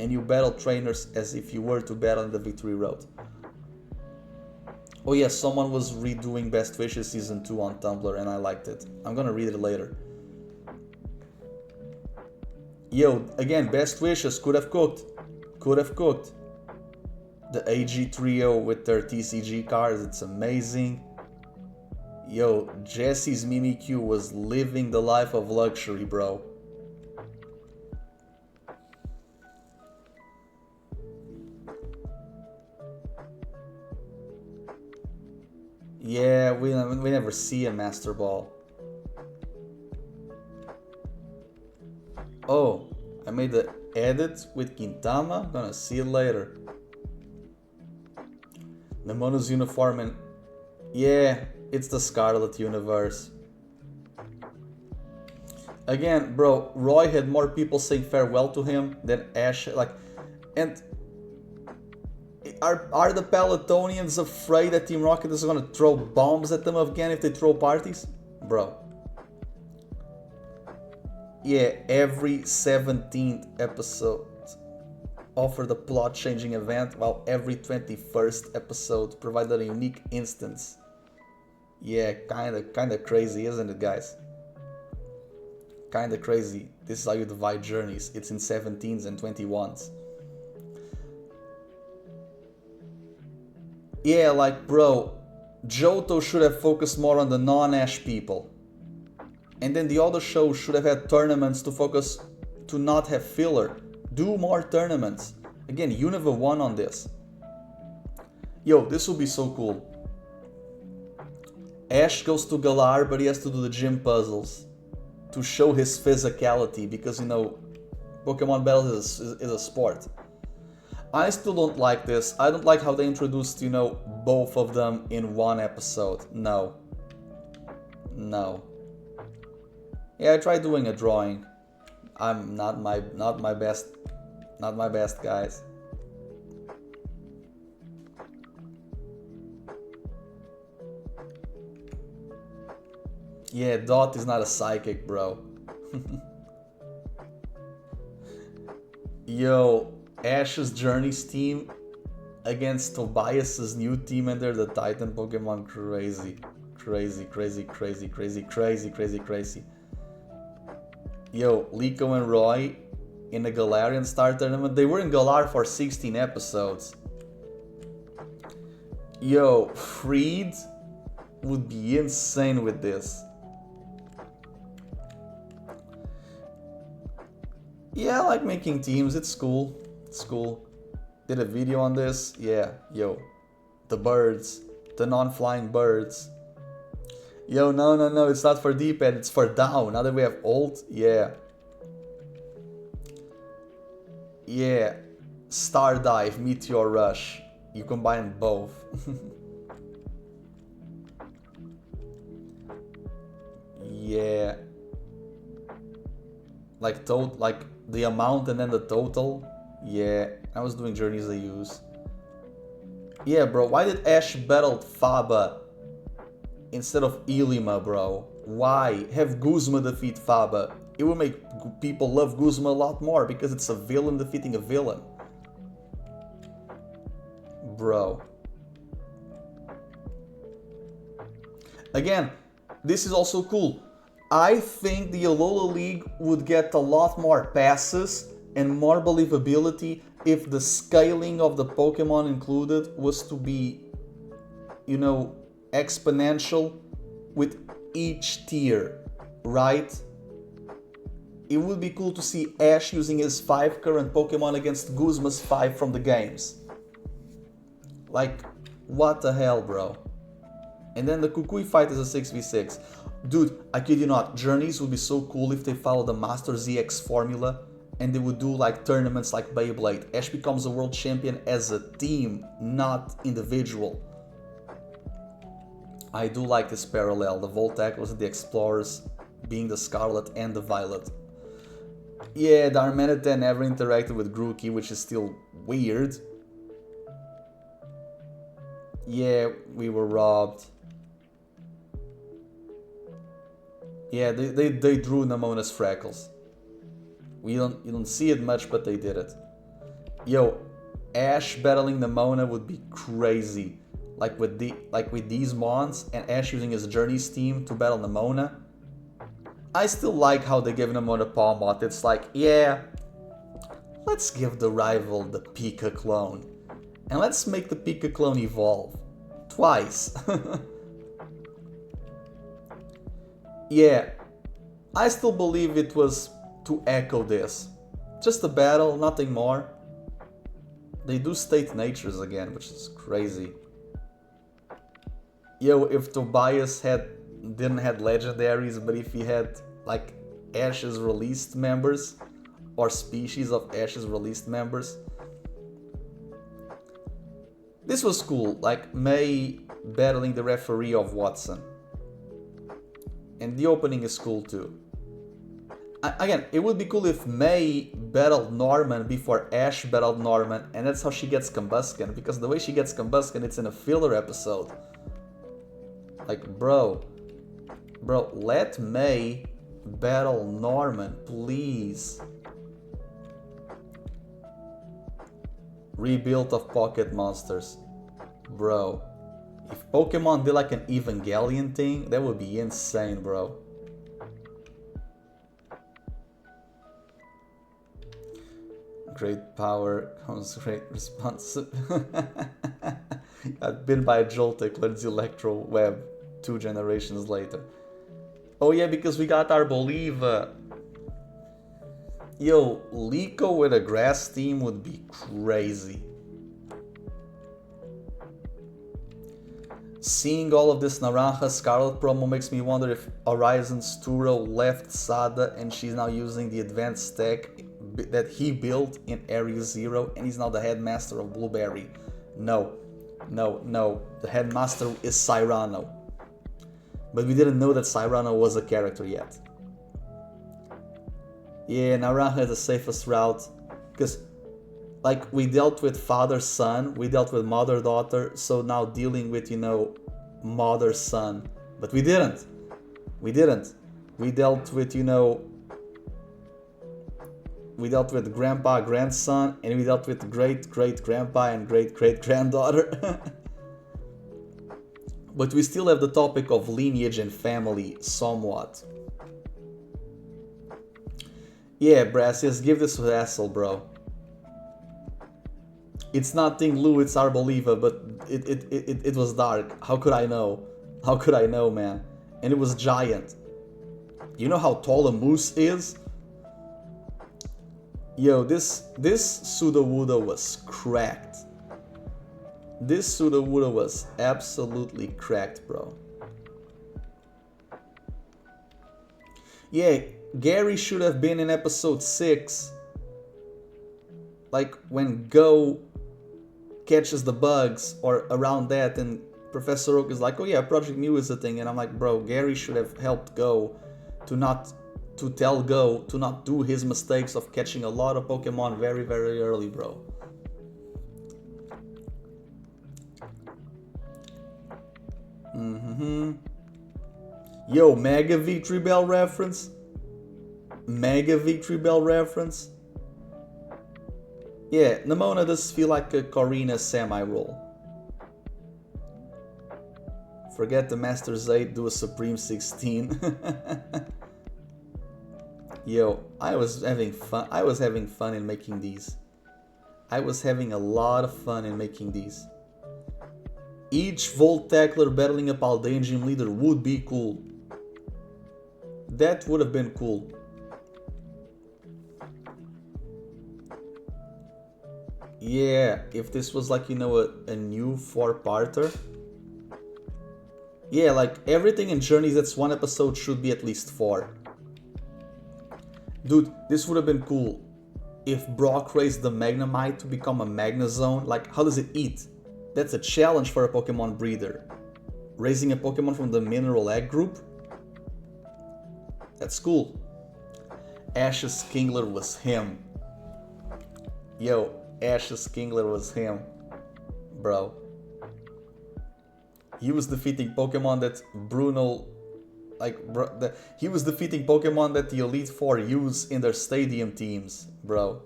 And you battle trainers as if you were to battle in the victory road. Oh yeah, someone was redoing Best Wishes Season 2 on Tumblr and I liked it. I'm gonna read it later. Yo, again, Best Wishes could have cooked. Could have cooked. The AG trio with their TCG cards, it's amazing. Yo, Jesse's Mimikyu was living the life of luxury, bro. Yeah, we never see a Master Ball. Oh, I made the edit with Gintama. Gonna see it later. Nemono's uniform and... Yeah, it's the Scarlet Universe. Again, bro, Roy had more people saying farewell to him than Ash. Like, and... Are the Pelotonians afraid that Team Rocket is gonna throw bombs at them again if they throw parties? Bro. Yeah, every 17th episode offered a plot-changing event, while every 21st episode provided a unique instance. Yeah, kinda crazy, isn't it, guys? Kinda crazy. This is how you divide journeys. It's in 17s and 21s. Yeah, like, bro, Johto should have focused more on the non-Ash people. And then the other shows should have had tournaments to focus, to not have filler. Do more tournaments. Again, Unova won on this. Yo, this will be so cool. Ash goes to Galar, but he has to do the gym puzzles to show his physicality, because, you know, Pokemon Battles is a sport. I still don't like this. I don't like how they introduced, you know, both of them in one episode. No. No. Yeah, I tried doing a drawing. I'm not my best, guys. Yeah, Dot is not a psychic, bro. Yo, Ash's Journeys team against Tobias's new team, and they're the Titan Pokemon. Crazy. Yo, Liko and Roy in the Galarian Star Tournament. They were in Galar for 16 episodes. Yo, Freed would be insane with this. Yeah, I like making teams. It's cool. It's cool. Did a video on this. Yeah, yo. The birds. The non-flying birds. Yo, no. It's not for D-pad. It's for down. Now that we have ult. Yeah. Yeah. Star Dive. Meteor Rush. You combine both. Yeah. Like the amount and then the total. Yeah, I was doing journeys I use. Yeah, bro, why did Ash battle Faba instead of Ilima, bro? Why? Have Guzma defeat Faba. It will make people love Guzma a lot more because it's a villain defeating a villain. Bro. Again, this is also cool. I think the Alola League would get a lot more passes and more believability if the scaling of the Pokemon included was to be, you know, exponential with each tier. right? It would be cool to see Ash using his 5 current Pokemon against Guzma's 5 from the games. Like, what the hell, bro? And then the Kukui fight is a 6v6. Dude, I kid you not, Journeys would be so cool if they follow the Master ZX formula and they would do like tournaments like Beyblade. Ash becomes a world champion as a team, not individual. I do like this parallel, the Voltaicos and the Explorers being the Scarlet and the Violet. Yeah, the Darmanitan never interacted with Grookey, which is still weird. Yeah, we were robbed. Yeah, they drew Namona's freckles. You don't see it much, but they did it. Yo, Ash battling Namona would be crazy. Like with these mons and Ash using his Journeys team to battle Namona. I still like how they give Namona Palmot. It's like, yeah, let's give the rival the Pika clone. And let's make the Pika clone evolve. Twice. Yeah, I still believe it was to echo this. Just a battle, nothing more. They do state natures again, which is crazy. Yo, if Tobias didn't have legendaries, but if he had like Ash's released members or species of Ash's released members, this was cool. Like May battling the referee of Watson. And the opening is cool too. Again, it would be cool if May battled Norman before Ash battled Norman, and that's how she gets Combusken, because the way she gets Combusken, it's in a filler episode. Like, bro, let May battle Norman, please. Rebuild of Pocket Monsters. Bro. If Pokemon did like an Evangelion thing, that would be insane, bro. Great power comes great responsibility. Got bitten by a Joltik, learns Electro Web 2 generations later. Oh yeah, because we got our Boliva. Yo, Liko with a grass team would be crazy. Seeing all of this Naranja Scarlet promo makes me wonder if Horizon's Turo left Sada and she's now using the advanced tech that he built in Area Zero and he's now the headmaster of Blueberry. No. The headmaster is Cyrano. But we didn't know that Cyrano was a character yet. Yeah, Naranja is the safest route. Because, like, we dealt with father-son, we dealt with mother-daughter, so now dealing with, you know, mother-son. But we didn't. We dealt with, you know, we dealt with grandpa-grandson, and we dealt with great-great-grandpa and great-great-granddaughter. But we still have the topic of lineage and family, somewhat. Yeah, Brassius, give this to Hassel, bro. It's not Ting Lu, it's Arboliva, but it was dark. How could I know? How could I know, man? And it was giant. You know how tall a moose is? Yo, this Sudowoodo was cracked. This Sudowoodo was absolutely cracked, bro. Yeah, Gary should have been in episode 6. Like when Go catches the bugs or around that, and Professor Oak is like, oh yeah, Project Mu is a thing, and I'm like, bro, Gary should have helped Go to tell Go to not do his mistakes of catching a lot of Pokemon very, very early, bro. Yo, Mega Victory Bell reference? Mega Victory Bell reference? Yeah, Nemona does feel like a Corina semi-roll. Forget the Masters 8, do a Supreme 16. Yo, I was having fun in making these. I was having a lot of fun in making these. Each Volt Tackler battling a Paldean Gym Leader would be cool. That would have been cool. Yeah, if this was like, you know, a new 4-parter. Yeah, like everything in Journeys that's one episode should be at least 4. Dude, this would have been cool if Brock raised the Magnemite to become a Magnezone. Like, how does it eat? That's a challenge for a Pokemon breeder. Raising a Pokemon from the Mineral Egg group? That's cool. Ash's Kingler was him. Yo, Ash's Kingler was him. Bro. He was defeating Pokemon that Bruno... he was defeating Pokemon that the Elite Four use in their stadium teams, bro.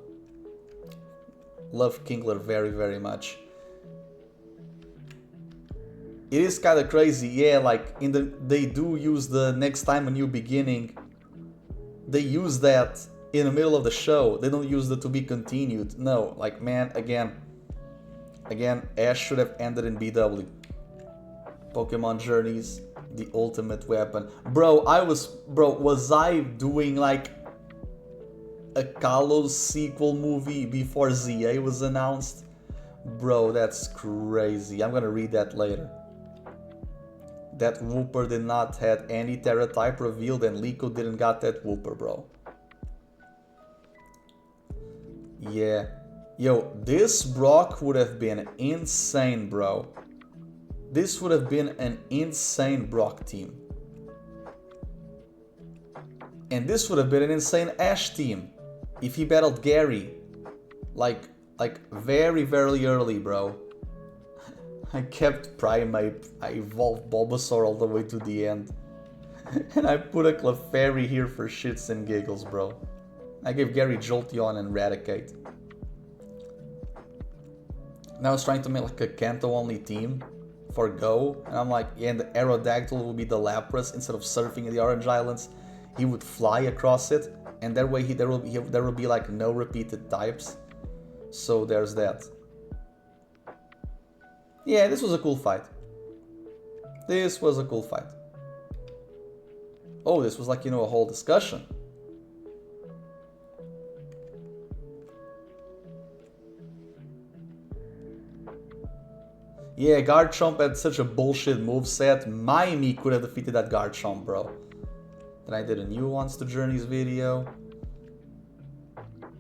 Love Kingler very, very much. It is kind of crazy, yeah, like, they do use the next time a new beginning. They use that in the middle of the show. They don't use the to be continued. No, like, man, again, Ash should have ended in BW. Pokemon Journeys, the ultimate weapon. Bro, was I doing like a Kalos sequel movie before ZA was announced? Bro, that's crazy. I'm gonna read that later. That Wooper did not have any Terra type revealed and Liko didn't got that Wooper, bro. Yeah. Yo, this Brock would have been insane, bro. This would have been an insane Brock team. And this would have been an insane Ash team if he battled Gary. Like very, very early, bro. I kept Primeape, I evolved Bulbasaur all the way to the end. And I put a Clefairy here for shits and giggles, bro. I gave Gary Jolteon and Raticate. Now I was trying to make like a Kanto only team for Go, and I'm like, yeah, and the Aerodactyl will be the Lapras. Instead of surfing in the Orange Islands, he would fly across it, and that way there will be like no repeated types. So there's that. Yeah, this was a cool fight. This was a cool fight. Oh, this was like, you know, a whole discussion. Yeah, Garchomp had such a bullshit moveset. Miami could have defeated that Garchomp, bro. Then I did a nuance to Journeys video.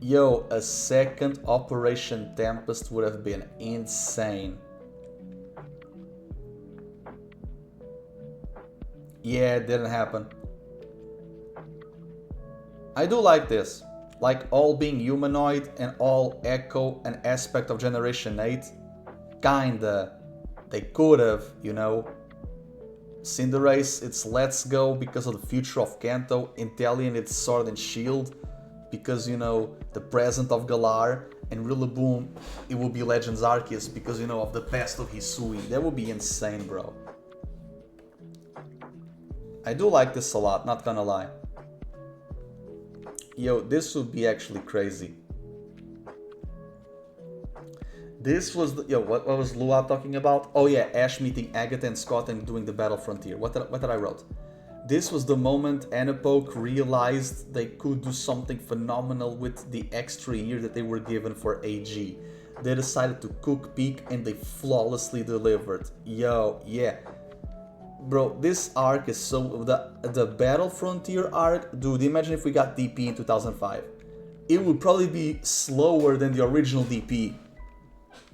Yo, a second Operation Tempest would have been insane. Yeah, it didn't happen. I do like this. Like all being humanoid and all echo an aspect of Generation 8. Kinda. They could have, you know. Cinderace, it's Let's Go because of the future of Kanto. Inteleon, it's Sword and Shield because, you know, the present of Galar. And Rillaboom, it will be Legends Arceus because, you know, of the past of Hisui. That would be insane, bro. I do like this a lot, not gonna lie. Yo, this would be actually crazy. This was the, yo, what was Lua talking about? Oh yeah, Ash meeting Agatha and Scott and doing the Battle Frontier. What did I wrote? This was the moment Anipoke realized they could do something phenomenal with the extra year that they were given for AG. They decided to cook peak and they flawlessly delivered. Yo, yeah. Bro, this arc is so... The Battle Frontier arc... Dude, imagine if we got DP in 2005. It would probably be slower than the original DP.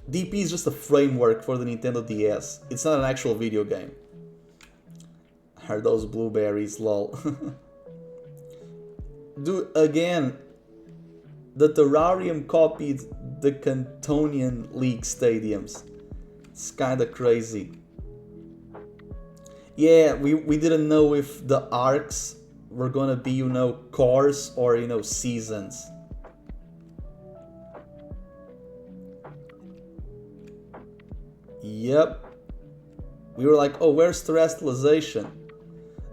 DP is just a framework for the Nintendo DS. It's not an actual video game. Are those blueberries, lol. Dude, again, the Terrarium copied the Cantonian League stadiums. It's kinda crazy. Yeah, we didn't know if the arcs were gonna be, you know, cores or, you know, seasons. Yep. We were like, oh, where's Terrestrialization?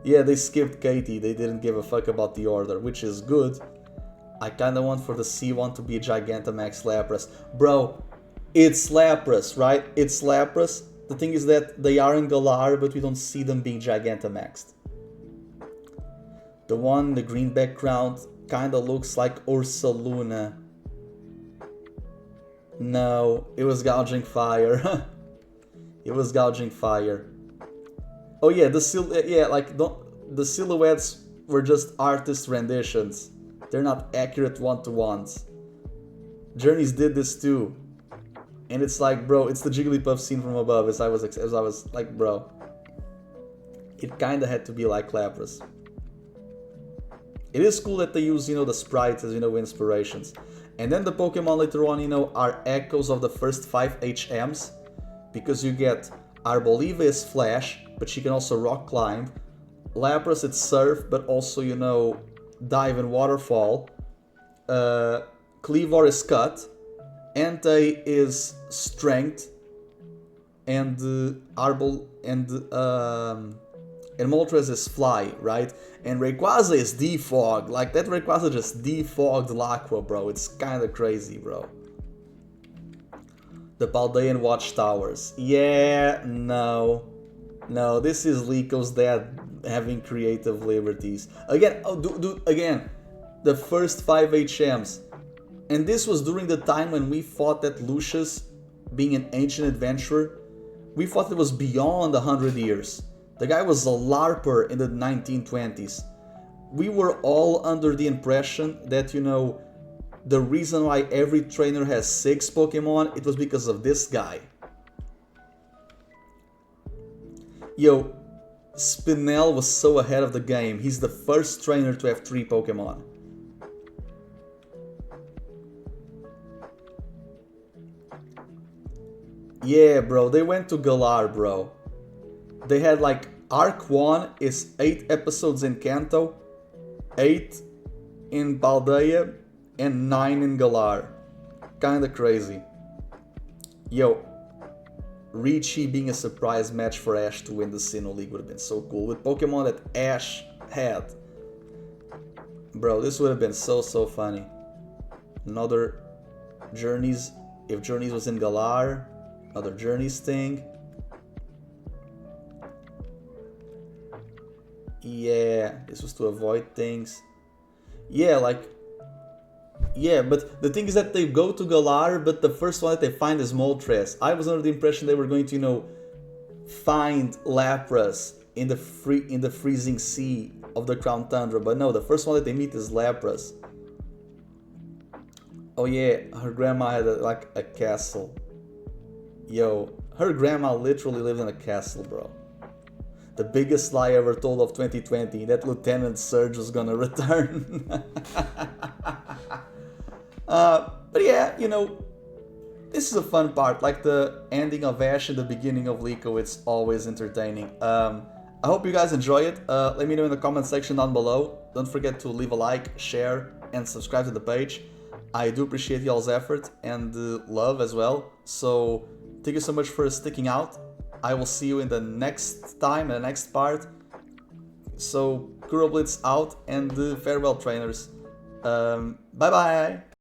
Yeah, they skipped Katie, they didn't give a fuck about the order, which is good. I kinda want for the C1 to be a Gigantamax Lapras. Bro, it's Lapras, right? It's Lapras. The thing is that they are in Galar, but we don't see them being Gigantamaxed. The one in the green background kinda looks like Ursaluna. No, it was gouging fire. It was gouging fire. Oh yeah, the silhouettes were just artist renditions. They're not accurate one-to-ones. Journeys did this too. And it's like, bro, it's the Jigglypuff scene from above, as I was like, bro. It kinda had to be like Lapras. It is cool that they use, the sprites as, inspirations. And then the Pokemon later on, are echoes of the first 5 HMs. Because you get Arboliva is Flash, but she can also Rock Climb. Lapras it's Surf, but also, Dive and Waterfall. Kleavor is Cut. Entei is Strength. And Moltres is Fly, right? And Rayquaza is Defog. Like, that Rayquaza just defogged Laqua, bro. It's kinda crazy, bro. The Paldean Watchtowers. Yeah, no. No, this is Lico's dad having creative liberties. Again, again, the first 5 HMs. And this was during the time when we thought that Lucius, being an ancient adventurer, we thought it was beyond 100 years. The guy was a LARPer in the 1920s. We were all under the impression that, the reason why every trainer has 6 Pokemon, it was because of this guy. Yo, Spinel was so ahead of the game. He's the first trainer to have 3 Pokemon. Yeah, bro, they went to Galar, bro. They had like Arc 1 is 8 episodes in Kanto, 8 in Paldea, and 9 in Galar. Kinda crazy. Yo, Ricci being a surprise match for Ash to win the Sinnoh League would have been so cool. With Pokemon that Ash had. Bro, this would have been so funny. Another Journeys, if Journeys was in Galar, another Journeys thing. Yeah, this was to avoid things. Yeah, like... Yeah, but the thing is that they go to Galar, but the first one that they find is Moltres. I was under the impression they were going to, find Lapras in the freezing sea of the Crown Tundra, but no, the first one that they meet is Lapras. Oh yeah, her grandma had a castle. Yo, her grandma literally lived in a castle, bro. The biggest lie ever told of 2020, that Lieutenant Surge was gonna return. But yeah, this is a fun part. Like the ending of Ash and the beginning of Liko, it's always entertaining. I hope you guys enjoy it. Let me know in the comment section down below. Don't forget to leave a like, share, and subscribe to the page. I do appreciate y'all's effort and love as well. So thank you so much for sticking out. I will see you in the next time, in the next part. So KuroBlitz out, and farewell trainers. Bye bye.